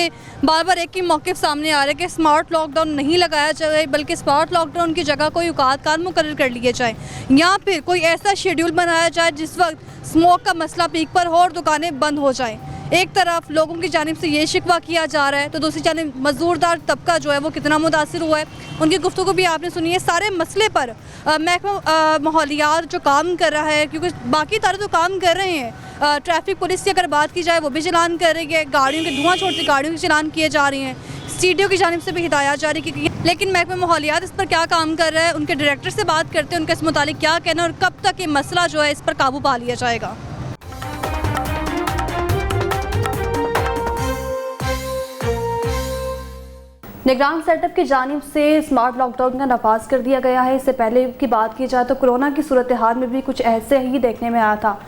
बार बार एक ही मौक़िफ़ सामने आ रहा है कि स्मार्ट लॉकडाउन नहीं लगाया जाए, बल्कि स्मार्ट लॉकडाउन की जगह कोई औकात मुकर्रर कर लिए जाए, या फिर कोई ऐसा शेड्यूल बनाया जाए जिस वक्त स्मोक का मसला पीक पर हो और दुकानें बंद हो जाएं। एक तरफ लोगों की जानिब से ये शिकवा किया जा रहा है, तो दूसरी जानिब मजदूरदार तबका जो है वो कितना मुतासिर हुआ है, उनकी गुफ्तगू भी आपने सुनी है। सारे मसले पर महकमा माहौलियात जो काम कर रहा है, क्योंकि बाकी तारे तो काम कर रहे हैं, ट्रैफिक पुलिस की अगर बात की जाए वो भी चलान कर रही है, गाड़ियों के धुआं छोड़ती गाड़ियों के चलान किए जा रही हैं, सीडीओ की जानिब से भी हिदायत जारी की गई है। लेकिन महकमा माहौलियात इस पर क्या काम कर रहा है, उनके डायरेक्टर से बात करते हैं, उनका इस मुतालिक क्या कहना और कब तक ये मसला जो है इस पर काबू पा लिया जाएगा। निगरान सेटअप की जानिब से स्मार्ट लॉकडाउन का नफाज कर दिया गया है। इससे पहले की बात की जाए तो कोरोना की सूरत हाल में भी कुछ ऐसे ही देखने में आया था।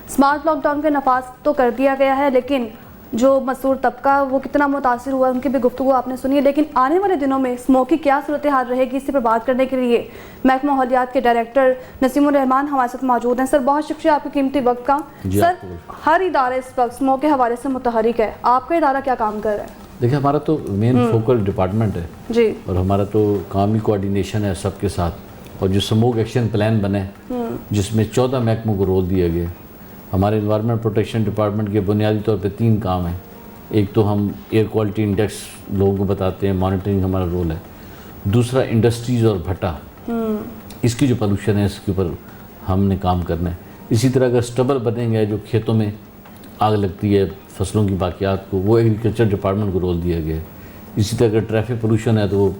स्मार्ट लॉकडाउन का नफाज तो कर दिया गया है, लेकिन जो मजदूर तबका वो कितना मुतासिर हुआ उनकी भी गुफ्तगू आपने सुनी है। लेकिन आने वाले दिनों में स्मोक की क्या सूरत हाल रहेगी, इसी पर बात करने के लिए महकमा माहौलियात के डायरेक्टर नसीमुर रहमान हमारे साथ मौजूद हैं। सर बहुत शुक्रिया आपके कीमती वक्त का। सर हर इदारा इस वक्त स्मोक के हवाले से मुतहरिक है, आपका इदारा क्या काम कर रहा है? देखिए हमारा तो मेन फोकल डिपार्टमेंट है जी, और हमारा तो काम ही कोऑर्डिनेशन है सबके साथ, और जो स्मोक एक्शन प्लान बने जिसमें 14 महकमों को रोल दिया गया। हमारे एनवायरनमेंट प्रोटेक्शन डिपार्टमेंट के बुनियादी तौर पे 3 काम हैं। एक तो हम एयर क्वालिटी इंडेक्स लोगों को बताते हैं, मॉनिटरिंग हमारा रोल है। दूसरा इंडस्ट्रीज़ और भट्टा, इसकी जो पोल्यूशन है इसके ऊपर हमने काम करना है। इसी तरह अगर स्टबल बनेंगे जो खेतों में आग लगती है फसलों की बाकियात को, वो एग्रीकल्चर डिपार्टमेंट को रोल दिया गया है। इसी तरह अगर ट्रैफिक पोल्यूशन है तो वो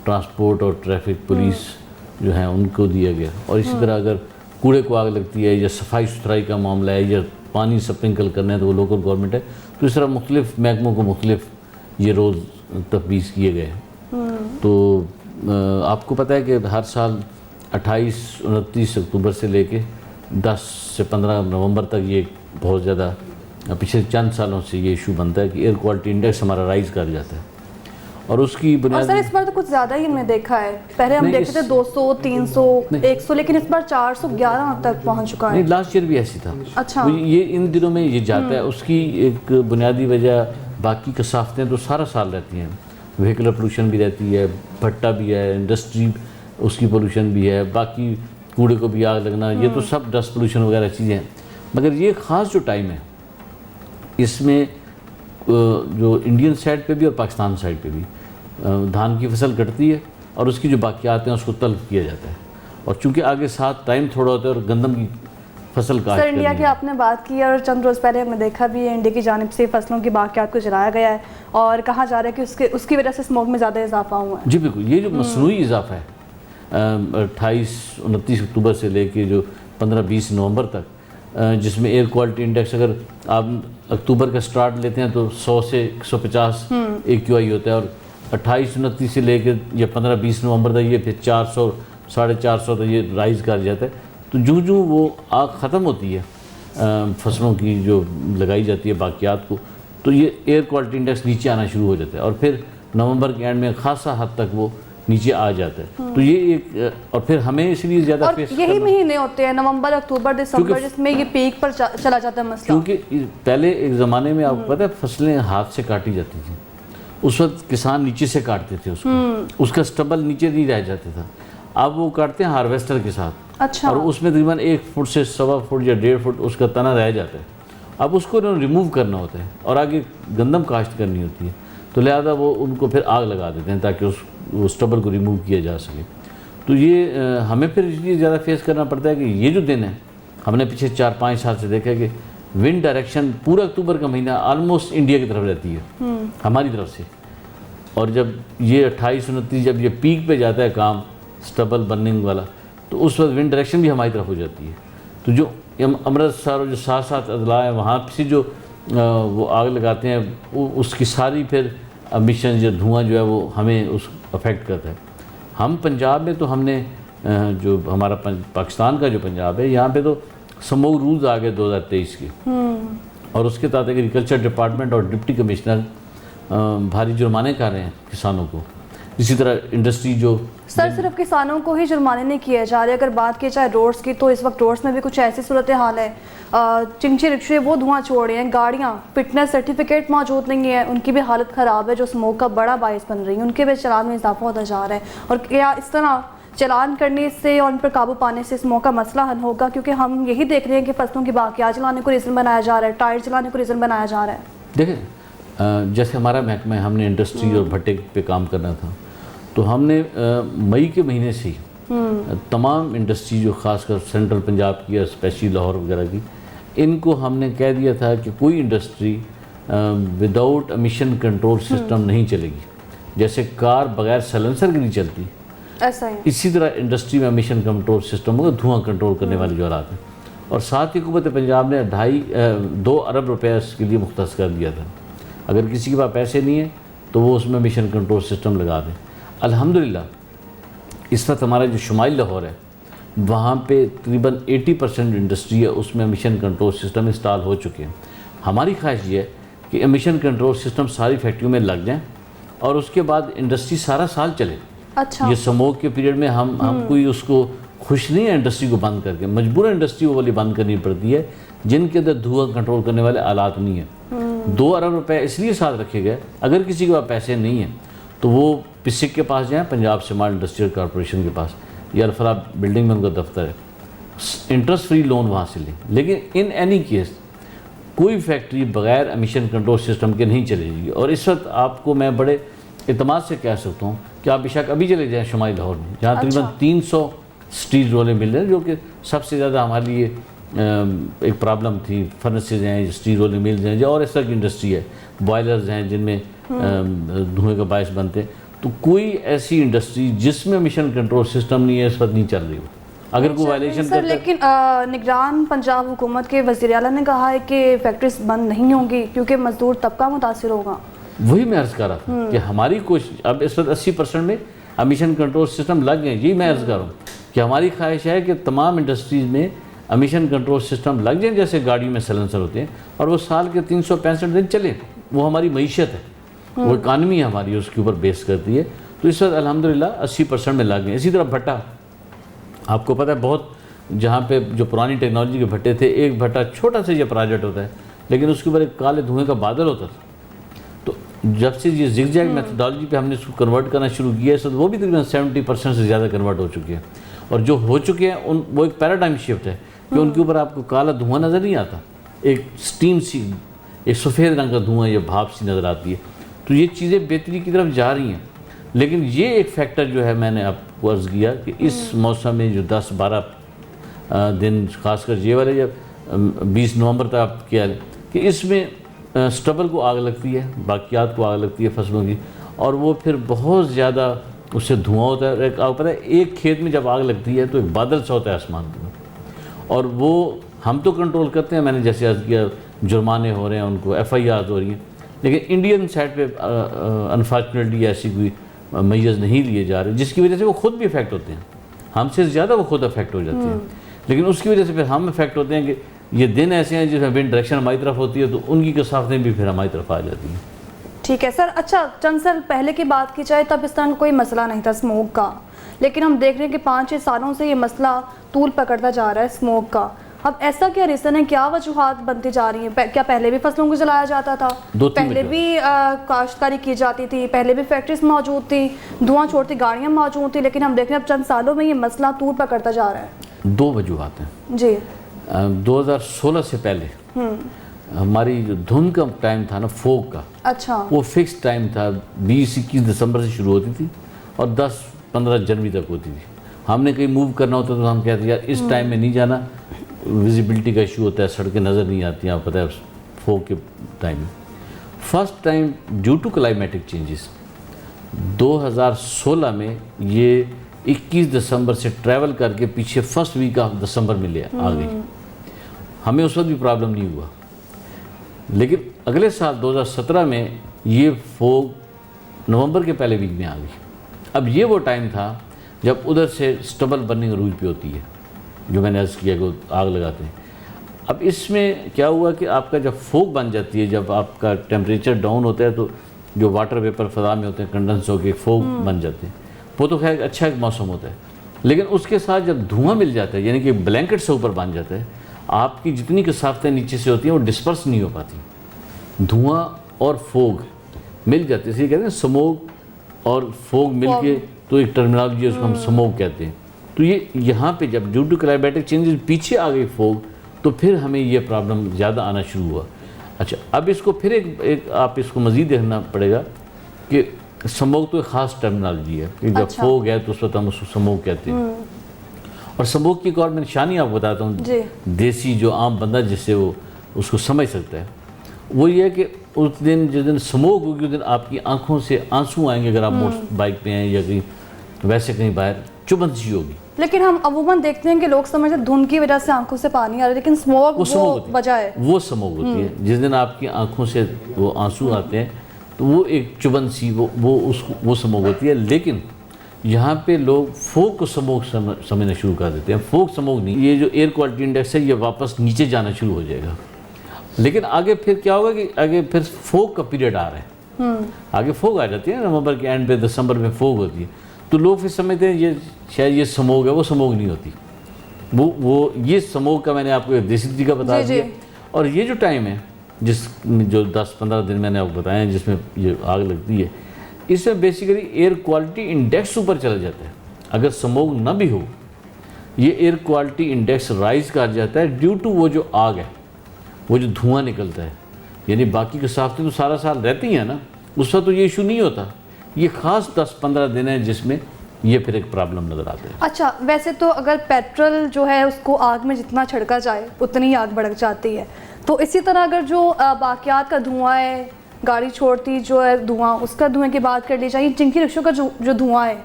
ट्रांसपोर्ट और ट्रैफिक पुलिस जो है उनको दिया गया। और इसी तरह अगर कूड़े को आग लगती है या सफाई सुथराई का मामला है या पानी स्प्रिंकल करना है तो वो लोकल गवर्नमेंट है। तो इस तरह मुख्तलिफ महकमों को मुख्तलिफ ये रोज़ तफवीज़ किए गए हैं। तो आपको पता है कि हर साल 28-29 अक्टूबर से लेके 10 से 15 नवंबर तक ये बहुत ज़्यादा पिछले चंद सालों से ये इशू बनता है कि एयर क्वालिटी इंडेक्स हमारा राइज़ कर जाता है, और उसकी बुनियाद। सर इस बार तो कुछ ज़्यादा ही हमने देखा है, पहले हम देखते थे 200, 300, 100, लेकिन इस बार 411 तक पहुंच चुका है। नहीं, लास्ट ईयर भी ऐसी था। अच्छा, तो ये इन दिनों में ये जाता है। उसकी एक बुनियादी वजह, बाकी कसाफतें तो सारा साल रहती हैं, व्हीकलर पोल्यूशन भी रहती है, भट्टा भी है, इंडस्ट्री उसकी पोल्यूशन भी है, बाकी कूड़े को भी आग लगना, ये तो सब डस्ट पोल्यूशन वगैरह चीज़ें हैं। मगर ये ख़ास जो टाइम है इसमें जो इंडियन साइड पे भी और पाकिस्तान साइड पे भी धान की फसल कटती है और उसकी जो बाकियात हैं उसको तलब किया जाता है, और चूँकि आगे साथ टाइम थोड़ा होता है और गंदम की फसल काट। सर इंडिया की आपने बात की और चंद रोज़ पहले हमने देखा भी है इंडिया की जानिब से फसलों की बाकियात को जलाया गया है और कहा जा रहा है कि उसकी वजह से स्मोक में ज़्यादा इजाफा हुआ है। जी बिल्कुल, ये जो मसनूई इजाफा है 28-29 अक्टूबर से लेके जो 15-20 नवंबर तक, जिसमें एयर क्वालिटी इंडेक्स अगर आप अक्टूबर का स्टार्ट लेते हैं तो 100 से 150 AQI होता है, और 28-29 से लेकर या 15-20 नवंबर तक ये फिर 400 450 तक ये राइज़ कर जाता है। तो जो वो आग ख़त्म होती है फसलों की जो लगाई जाती है बाकियात को, तो ये एयर क्वालिटी इंडेक्स नीचे आना शुरू हो जाता है, और फिर नवंबर के एंड में खासा हद तक वो नीचे आ जाता है। तो ये एक, और फिर हमें इसलिए ज़्यादा और यही महीने होते हैं नवंबर, अक्टूबर, दिसंबर, जिसमें ये पीक पर चला जाता है मसला। क्योंकि पहले एक ज़माने में आपको पता है फसलें हाथ से काटी जाती थी, उस वक्त किसान नीचे से काटते थे उसको, उसका स्टबल नीचे नहीं रह जाता था। अब वो काटते हैं हार्वेस्टर के साथ। अच्छा। और उसमें तकरीबन 1 फुट से 1.25 फुट या 1.5 फुट उसका तना रह जाता है। अब उसको रिमूव करना होता है और आगे गंदम काश्त करनी होती है, तो लिहाजा वो उनको फिर आग लगा देते हैं ताकि वो स्टबल को रिमूव किया जा सके। तो ये हमें फिर इसलिए ज़्यादा फेस करना पड़ता है कि ये जो दिन है, हमने पिछले 4-5 साल से देखा है कि विंड डायरेक्शन पूरा अक्टूबर का महीना ऑलमोस्ट इंडिया की तरफ रहती है, हमारी तरफ से। और जब ये 28-29 जब ये पीक पे जाता है काम स्टबल बर्निंग वाला, तो उस वक्त विंड डायरेक्शन भी हमारी तरफ हो जाती है। तो जो अमृतसर और जो 7 अजला है वहाँ से जो वो आग लगाते हैं, उसकी सारी फिर मिशन जो धुआं जो है वो हमें उस अफेक्ट करता है। हम पंजाब में तो हमने जो हमारा पाकिस्तान का जो पंजाब है, यहाँ पे तो स्मोक रूल्स आ गए 2023 के, और उसके तहत एग्रीकल्चर डिपार्टमेंट और डिप्टी कमिश्नर भारी जुर्माने कर रहे हैं किसानों को। इसी तरह इंडस्ट्री जो सर सिर्फ किसानों को ही जुर्माने नहीं किए जा रहे, अगर बात की जाए रोड्स की तो इस वक्त रोड्स में भी कुछ ऐसी सूरत हाल है, चिंची रिक्शे वो धुआं छोड़ रहे हैं, गाड़ियाँ फिटनेस सर्टिफिकेट मौजूद नहीं है, उनकी भी हालत ख़राब है, जो स्मोक का बड़ा बायस बन रही है, उनके भी चलान में इजाफा होता जा रहा है। और क्या इस तरह चलान करने से और उन पर काबू पाने से स्मोक का मसला हल होगा? क्योंकि हम यही देख रहे हैं कि फसलों की बाकियात जलाने को रीज़न बनाया जा रहा है, टायर चलाने को रीज़न बनाया जा रहा है। देखें, जैसे हमारा महकमा है, हमने इंडस्ट्री और भट्टे पे काम करना था, तो हमने मई के महीने से ही तमाम इंडस्ट्री जो खासकर सेंट्रल पंजाब की या स्पेशली लाहौर वगैरह की, इनको हमने कह दिया था कि कोई industry without emission control system नहीं चलेगी। जैसे कार बगैर साइलेंसर की नहीं चलती, ऐसा ही इसी तरह इंडस्ट्री में एमिशन कंट्रोल सिस्टम होगा, धुआं कंट्रोल करने वाले जो आलात हैं। और साथ ही हुकूमत पंजाब ने 2.5 अरब रुपये इसके लिए मुख्तस कर दिया था। अगर किसी के पास पैसे नहीं है तो वो उसमें एमिशन कंट्रोल सिस्टम लगा दें। अल्हम्दुलिल्लाह इस वक्त हमारा जो शुमाली लाहौर है, वहाँ पे तकरीबन 80% इंडस्ट्री है, उसमें एमिशन कंट्रोल सिस्टम इंस्टॉल हो चुके हैं। हमारी ख्वाहिश ये है कि एमिशन कंट्रोल सिस्टम सारी फैक्ट्रियों में लग जाएं और उसके बाद इंडस्ट्री सारा साल चले। अच्छा। ये स्मोक के पीरियड में हम कोई उसको खुश नहीं है इंडस्ट्री को बंद करके, मजबूरन इंडस्ट्री वो वाली बंद करनी पड़ती है जिनके अंदर धुआं कंट्रोल करने वाले आलात नहीं है। 2 अरब रुपये इसलिए साथ रखे गए, अगर किसी के पास पैसे नहीं हैं तो वो पिसिक के पास जाएँ, पंजाब स्मार्ट इंडस्ट्रियल कॉरपोरेशन के पास, या अल्फरा बिल्डिंग में उनका दफ्तर है, इंटरेस्ट फ्री लोन वहाँ से लें। लेकिन इन एनी केस कोई फैक्ट्री बगैर एमिशन कंट्रोल सिस्टम के नहीं चलेगी। और इस वक्त आपको मैं बड़े इत्मीनान से कह सकता हूँ कि आप बेशक अभी चले जाएँ शुमाली लाहौर में, जहाँ तकरीबन 300 स्टील रोलें मिल रहे हैं, जो कि सबसे ज़्यादा हमारे लिए एक प्रॉब्लम थी। फर्नेसेज हैं, स्टील रोलिंग मिल्स हैं, और इस तरह की इंडस्ट्री है, बॉयलर्स हैं जिनमें धुएँ का बायस बनते हैं। तो कोई ऐसी इंडस्ट्री जिसमें मिशन कंट्रोल सिस्टम नहीं है इस वक्त नहीं चल रही हो। अगर कोई वायलेशन सर, लेकिन निगरान पंजाब हुकूमत के वज़ीर आला ने कहा है कि फैक्ट्रीज बंद नहीं होंगी क्योंकि मजदूर तबका मुतासिर होगा। वही मैं अर्ज़ कर रहा था कि हमारी कोशिश, अब इस वक्त 80% में एमिशन कंट्रोल सिस्टम लग गए। यही मैं अर्ज़ कर रहा हूँ कि हमारी ख्वाहिश है कि तमाम इंडस्ट्रीज़ में एमिशन कंट्रोल सिस्टम लग जाए, जैसे गाड़ी में साइलेंसर होते हैं, और वो साल के 365 दिन चले। वो हमारी मईशत है, वो इकानमी है हमारी, उसके ऊपर बेस करती है। तो इस वक्त अल्हम्दुलिल्लाह 80% में लग गए। इसी तरह भट्टा, आपको पता है बहुत जहाँ पे जो पुरानी टेक्नोलॉजी के भट्टे थे, एक भट्टा छोटा सा ये प्रोजेक्ट होता है, लेकिन उसके ऊपर एक काले धुएँ का बादल होता था। तो जब से ये जिगजैग मेथोडोलॉजी पे हमने इसको कन्वर्ट करना शुरू किया है, तो वो भी तकरीबन 70% से ज़्यादा कन्वर्ट हो चुके हैं। और जो हो चुके हैं उन वो एक पैराडाइम शिफ्ट है कि उनके ऊपर आपको काला धुआं नज़र नहीं आता, एक स्टीम सी, एक सफ़ेद रंग का धुआं या भाप सी नज़र आती है। तो ये चीज़ें बेहतरी की तरफ जा रही हैं। लेकिन ये एक फैक्टर जो है, मैंने आपको अर्ज़ किया कि इस मौसम में जो 10-12 दिन, खासकर ये वाले जब 20 नवंबर तक आप किया कि इसमें स्टबल को आग लगती है, बाकियात को आग लगती है फसलों की, और वो फिर बहुत ज़्यादा उससे धुआं होता है। आपको पता है एक खेत में जब आग लगती है तो एक बादल सा होता है आसमान में, और वो हम तो कंट्रोल करते हैं, मैंने जैसे अर्ज़ किया जुर्माने हो रहे हैं, उनको FIR हो रही हैं, लेकिन इंडियन साइड पे अनफॉर्चुनेटली ऐसी कोई मेजर्स नहीं लिए जा रहे, जिसकी वजह से वो खुद भी इफेक्ट होते हैं, हमसे ज़्यादा वो खुद अफेक्ट हो जाते हैं। लेकिन उसकी वजह से फिर हम इफेक्ट होते हैं कि ये दिन ऐसे हैं जिसमें विंड डायरेक्शन हमारी तरफ होती है, तो उनकी कसाफतें भी फिर हमारी तरफ आ जाती हैं। ठीक है सर। अच्छा, चंद साल पहले की बात की जाए तब इस तरह का कोई मसला नहीं था स्मोक का, लेकिन हम देख रहे हैं कि 5-6 सालों से ये मसला तूल पकड़ता जा रहा है स्मोक का। अब ऐसा क्या रीज़न है, क्या वजूहात बनती जा रही हैं? क्या पहले भी फसलों को जलाया जाता था, पहले भी काश्तकारी की जाती थी, पहले भी फैक्ट्रीज मौजूद थी, धुआं छोड़ती गाड़ियाँ मौजूद थी, लेकिन हम देख रहे हैं अब चंद सालों में ये मसला तूल पकड़ता जा रहा है? 2 वजूहात हैं जी। 2016 से पहले हमारी जो धुंध का टाइम था ना, फोग का, अच्छा, वो फिक्स टाइम था, 20-21 दिसंबर से शुरू होती थी और 10-15 जनवरी तक होती थी। हमने कहीं मूव करना होता तो हम कहते यार इस टाइम में नहीं जाना, विजिबिलिटी का इशू होता है, सड़कें नज़र नहीं आती हैं, आपको पता है फोग के टाइम में। First time due to climatic changes 2016 में ये 21 दिसंबर से ट्रैवल करके पीछे फर्स्ट वीक ऑफ दिसंबर में आ गई। हमें उस वक्त भी प्रॉब्लम नहीं हुआ, लेकिन अगले साल 2017 में ये फोग नवंबर के पहले वीक में आ गई। अब ये वो टाइम था जब उधर से स्टबल बर्निंग रूज पे होती है, जो मैंने अर्ज़ किया कि आग लगाते हैं। अब इसमें क्या हुआ कि आपका जब फोग बन जाती है, जब आपका टेम्परेचर डाउन होता है, तो जो वाटर वेपर फ़ज़ा में होते हैं कंडेंस होकर फोग बन जाते हैं, वो तो खैर अच्छा एक मौसम होता है। लेकिन उसके साथ जब धुआं मिल जाता है, यानी कि ब्लैंकेट से ऊपर बन जाता है, आपकी जितनी कसाफतें नीचे से होती हैं वो डिस्पर्स नहीं हो पाती। धुआं और फोग मिल जाते हैं, इसलिए कहते हैं स्मोक और फोग मिलके तो एक टर्मिनोलॉजी है, उसको हम स्मोक कहते हैं। तो ये यहाँ पे जब ड्यू टू क्लाइमेटिक चेंजेस पीछे आ गई फोग, तो फिर हमें ये प्रॉब्लम ज़्यादा आना शुरू हुआ। अच्छा, अब इसको फिर एक आप इसको मज़ीद देखना पड़ेगा कि स्मोक तो एक ख़ास टर्मिनोलॉजी है कि जब फोग है तो उस वक्त हम उसको स्मोक कहते हैं। और स्मोक की एक और मैं निशानी आपको बताता हूँ, देसी जो आम बंदा जिससे वो उसको समझ सकता है, वो ये है कि उस दिन जिस दिन स्मोक होगी उस दिन आपकी आंखों से आंसू आएंगे, अगर आप मोटर बाइक पे हैं या कहीं वैसे कहीं बाहर चुभन सी होगी। लेकिन हम अमूमन देखते हैं कि लोग समझते हैं धुंध की वजह से आंखों से पानी आ रहा है, लेकिन स्मोक वो वजह है, वो स्मोक होती है। जिस दिन आपकी आंखों से वो आंसू आते हैं तो वो एक चुभन सी वो स्मोक होती है। लेकिन यहाँ पे लोग फोग को स्मोक समझना शुरू कर देते हैं। फोग स्मोक नहीं, ये जो एयर क्वालिटी इंडेक्स है ये वापस नीचे जाना शुरू हो जाएगा। लेकिन आगे फिर क्या होगा कि आगे फिर फोग का पीरियड आ रहा है, आगे फोग आ जाती है, नवंबर के एंड पे दिसंबर में फोग होती है, तो लोग फिर समझते हैं ये शायद ये स्मोक है, वो स्मोक नहीं होती, वो ये स्मोक का मैंने आपको देसी तरीका बता दिया। और ये जो टाइम है जो 10-15 दिन मैंने आपको बताया जिसमें ये आग लगती है, इसमें बेसिकली एयर क्वालिटी इंडेक्स ऊपर चला जाता है। अगर स्मोक ना भी हो, ये एयर क्वालिटी इंडेक्स राइज कर जाता है ड्यू टू वो जो आग है, वो जो धुआं निकलता है। यानी बाकी कसाफतें तो सारा साल रहती हैं ना, उस वक्त तो ये इशू नहीं होता। ये ख़ास 10-15 दिन है जिसमें ये फिर एक प्रॉब्लम नज़र आता है। अच्छा, वैसे तो अगर पेट्रोल जो है उसको आग में जितना छिड़का जाए उतनी ही आग भड़क जाती है, तो इसी तरह अगर जो बाकियात का धुआं है, गाड़ी छोड़ती जो है धुआं, उसका धुएं की बात कर ली जाए, जिनकी रिक्शों का जो धुआं है,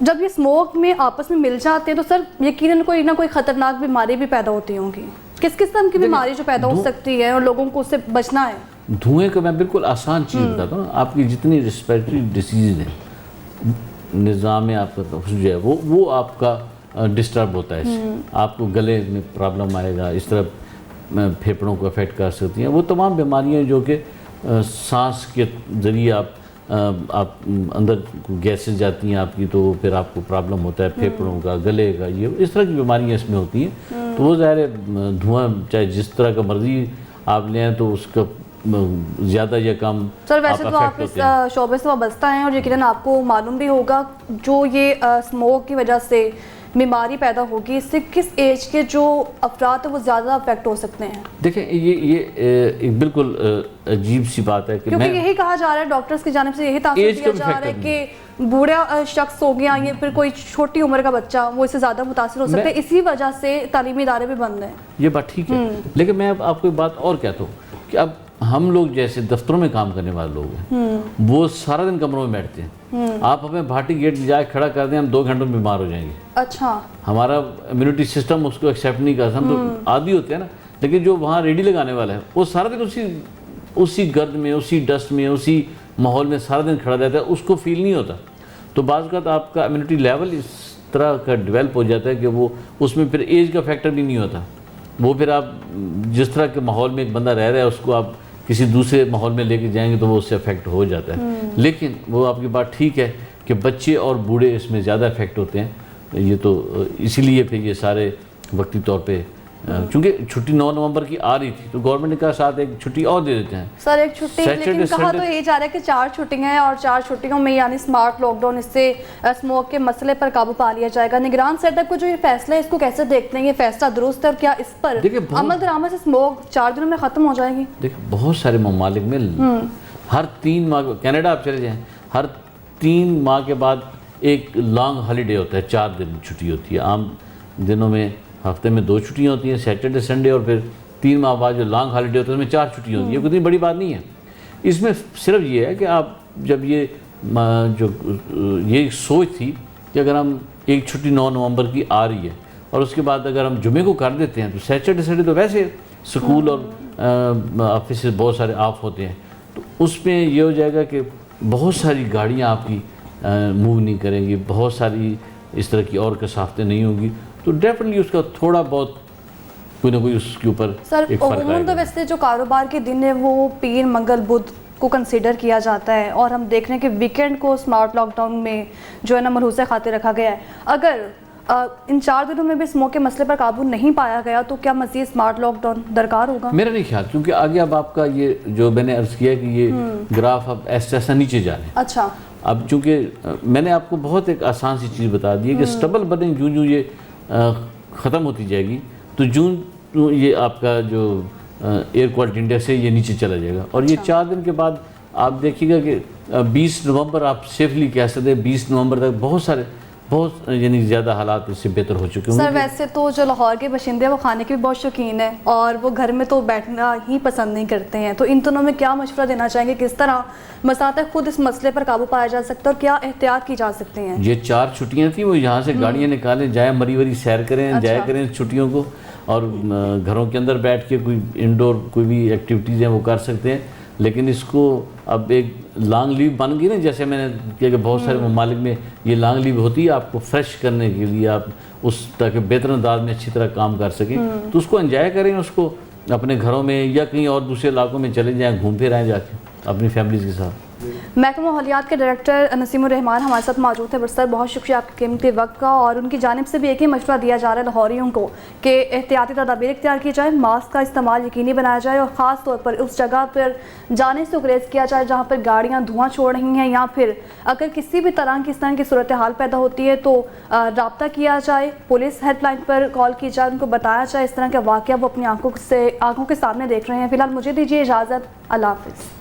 जब ये स्मोक में आपस में मिल जाते हैं तो सर यकीनन कोई ना कोई ख़तरनाक बीमारी भी पैदा होती होंगी। किस किस्म की बीमारी जो पैदा हो सकती है और लोगों को उससे बचना है? धुएं का मैं बिल्कुल आसान चीज़ बताता हूँ। आपकी जितनी रिस्पिरेटरी डिसीज़ हैं, निज़ाम आपका जो है वो आपका डिस्टर्ब होता है, आपको गले में प्रॉब्लम आएगा, इस तरह फेफड़ों को अफेक्ट कर सकती हैं। वो तमाम बीमारियाँ जो कि सांस के ज़रिए आप अंदर गैसेस जाती हैं आपकी, तो फिर आपको प्रॉब्लम होता है फेफड़ों का, गले का, ये इस तरह की बीमारियाँ इसमें होती हैं। तो वो ज़ाहिर है धुआं चाहे जिस तरह का मर्जी आप लें तो उसका ज़्यादा या कम सर वैसे तो आप इस शोबे से वाबस्ता हैं और यकीनन आपको मालूम भी होगा जो ये स्मोक की वजह से बीमारी पैदा होगी, इससे किस एज के जो अफराद है वो ज़्यादा अफेक्ट हो सकते हैं? देखें ये एक बिल्कुल अजीब सी बात है कि क्योंकि यही कहा जा रहा है, डॉक्टर्स की जानिब से यही ताक़ीद दिया जा रहा है कि बूढ़ा शख्स हो गया या फिर कोई छोटी उम्र का बच्चा वो इससे ज़्यादा मुतासिर हो सकता है, इसी वजह से तालीमी इदारे भी बंद हैं। ये बात ठीक है, लेकिन मैं आपको एक बात और कहता हूँ कि अब हम लोग जैसे दफ्तरों में काम करने वाले लोग हैं वो सारा दिन कमरों में बैठते हैं। आप हमें भाटी गेट जाए खड़ा कर दें, हम 2 घंटों में बीमार हो जाएंगे। अच्छा, हमारा इम्यूनिटी सिस्टम उसको एक्सेप्ट नहीं करता। हम तो आदी होते हैं ना, लेकिन जो वहाँ रेडी लगाने वाला है वो सारा दिन उसी गर्द में, उसी डस्ट में, उसी माहौल में सारा दिन खड़ा रहता है, उसको फील नहीं होता। तो बाज़ वक़्त आपका इम्यूनिटी लेवल इस तरह का डेवलप हो जाता है कि वो उसमें फिर एज का फैक्टर भी नहीं होता। वो फिर आप जिस तरह के माहौल में एक बंदा रह रहा है उसको आप किसी दूसरे माहौल में लेके जाएंगे तो वो उससे अफेक्ट हो जाता है। लेकिन वो आपकी बात ठीक है कि बच्चे और बूढ़े इसमें ज़्यादा अफेक्ट होते हैं। ये तो इसीलिए फिर ये सारे वक्ती तौर पे चूँकि छुट्टी 9 नवंबर की आ रही थी तो गवर्नमेंट ने कहा साथ एक छुट्टी और दे देते हैं सर, एक छुट्टी, लेकिन कहा तो ये जा रहा है कि 4 छुट्टियां हैं और 4 छुट्टियों में यानी स्मार्ट लॉकडाउन, इससे स्मोक के मसले पर काबू पा लिया जाएगा। निगरान सेटअप को जो ये फैसला है इसको कैसे देखते हैं, ये फैसला दुरुस्त है और क्या इस पर अमल दरामद से स्मोक 4 दिनों में ख़त्म हो जाएगी? देखिए, बहुत सारे ममालिक में हर 3 माह, कनाडा आप चले जाएँ, हर 3 माह के बाद एक लॉन्ग हॉलीडे होता है, 4 दिन छुट्टी होती है। आम दिनों में हफ्ते में 2 छुट्टियाँ होती हैं, सैटरडे संडे, और फिर 3 माह बाद जो लॉन्ग हॉलीडे होता है उसमें 4 छुट्टियाँ होती है। कोई इतनी बड़ी बात नहीं है। इसमें सिर्फ ये है कि आप जब ये सोच थी कि अगर हम एक छुट्टी 9 नवंबर की आ रही है और उसके बाद अगर हम जुमे को कर देते हैं तो सैटरडे संडे तो वैसे स्कूल और ऑफिस बहुत सारे ऑफ होते हैं, तो उसमें ये हो जाएगा कि बहुत सारी गाड़ियाँ आपकी मूव नहीं करेंगी, बहुत सारी इस तरह की और कसाफतें नहीं होंगी, तो डेफिनेटली उसका थोड़ा बहुत कोई ना कोई उसके ऊपर सर एक फर्क अमूमन आएगा। तो वैसे जो कारोबार के दिन है वो पीर, मंगल, बुध को कंसीडर किया जाता है और हम देख रहे हैं कि वीकेंड को स्मार्ट लॉकडाउन में जो है ना मलहूज़ खातिर रखा गया है। अगर इन 4 दिनों में भी स्मोक के मसले पर काबू नहीं पाया गया तो क्या मज़ीद स्मार्ट लॉकडाउन दरकार होगा? मेरा नहीं ख्याल, क्योंकि आगे अब आपका ये जो मैंने अर्ज़ किया कि ये ग्राफ अब ऐसा नीचे जा रहे हैं। अच्छा, अब चूँकि मैंने आपको बहुत एक आसान सी चीज़ बता दी है कि स्टबल बर्निंग जूँ ये ख़त्म होती जाएगी तो जून ये आपका जो एयर क्वालिटी इंडेक्स है ये नीचे चला जाएगा। और ये 4 दिन के बाद आप देखिएगा कि 20 नवंबर आप सेफली कह सकते हैं, 20 नवंबर तक बहुत यानी ज़्यादा हालात इससे बेहतर हो चुके हैं। सर वैसे तो जो लाहौर के बाशिंदे हैं वो खाने के भी बहुत शौकीन है और वो घर में तो बैठना ही पसंद नहीं करते हैं, तो इन दोनों में क्या मशवरा देना चाहेंगे, किस तरह मसाता खुद इस मसले पर काबू पाया जा सकता है और क्या एहतियात की जा सकती हैं? ये 4 छुट्टियाँ थी, वो यहाँ से गाड़ियाँ निकालें, जाए मरी वरी सैर करें, अच्छा। जाया करें छुट्टियों को, और घरों के अंदर बैठ के कोई इंडोर कोई भी एक्टिविटीज़ हैं वो कर सकते हैं। लेकिन इसको अब एक लॉन्ग लीव बन गई ना, जैसे मैंने किया कि बहुत सारे ममालिक में ये लॉन्ग लीव होती है आपको फ्रेश करने के लिए, आप उस ताकि बेहतर अंदाज में अच्छी तरह काम कर सकें, तो उसको एंजॉय करें, उसको अपने घरों में या कहीं और दूसरे इलाकों में चले जाएँ, घूम फिर आएँ जाके अपनी फैमिलीज़ के साथ। महकमा माहौलियात के डायरेक्टर नसीमुर रहमान हमारे साथ मौजूद है। सर बहुत शुक्रिया आपके कीमती वक्त का, और उनकी जानिब से भी एक ही मशवरा दिया जा रहा है लाहौरियों को कि एहतियाती तदाबीर इख्तियार की जाए, मास्क का इस्तेमाल यकीनी बनाया जाए और ख़ास तौर पर उस जगह पर जाने से गुरेज किया जाए जहाँ पर गाड़ियाँ धुआं छोड़ रही हैं, या फिर अगर किसी भी तरह की सूरत हाल पैदा होती है तो रब्ता किया जाए, पुलिस हेल्पलाइन पर कॉल की जाए, उनको बताया जाए इस तरह के वाक़या वो अपनी आंखों के सामने देख रहे हैं। फ़िलहाल मुझे दीजिए इजाज़त, अल्लाह हाफ़िज़।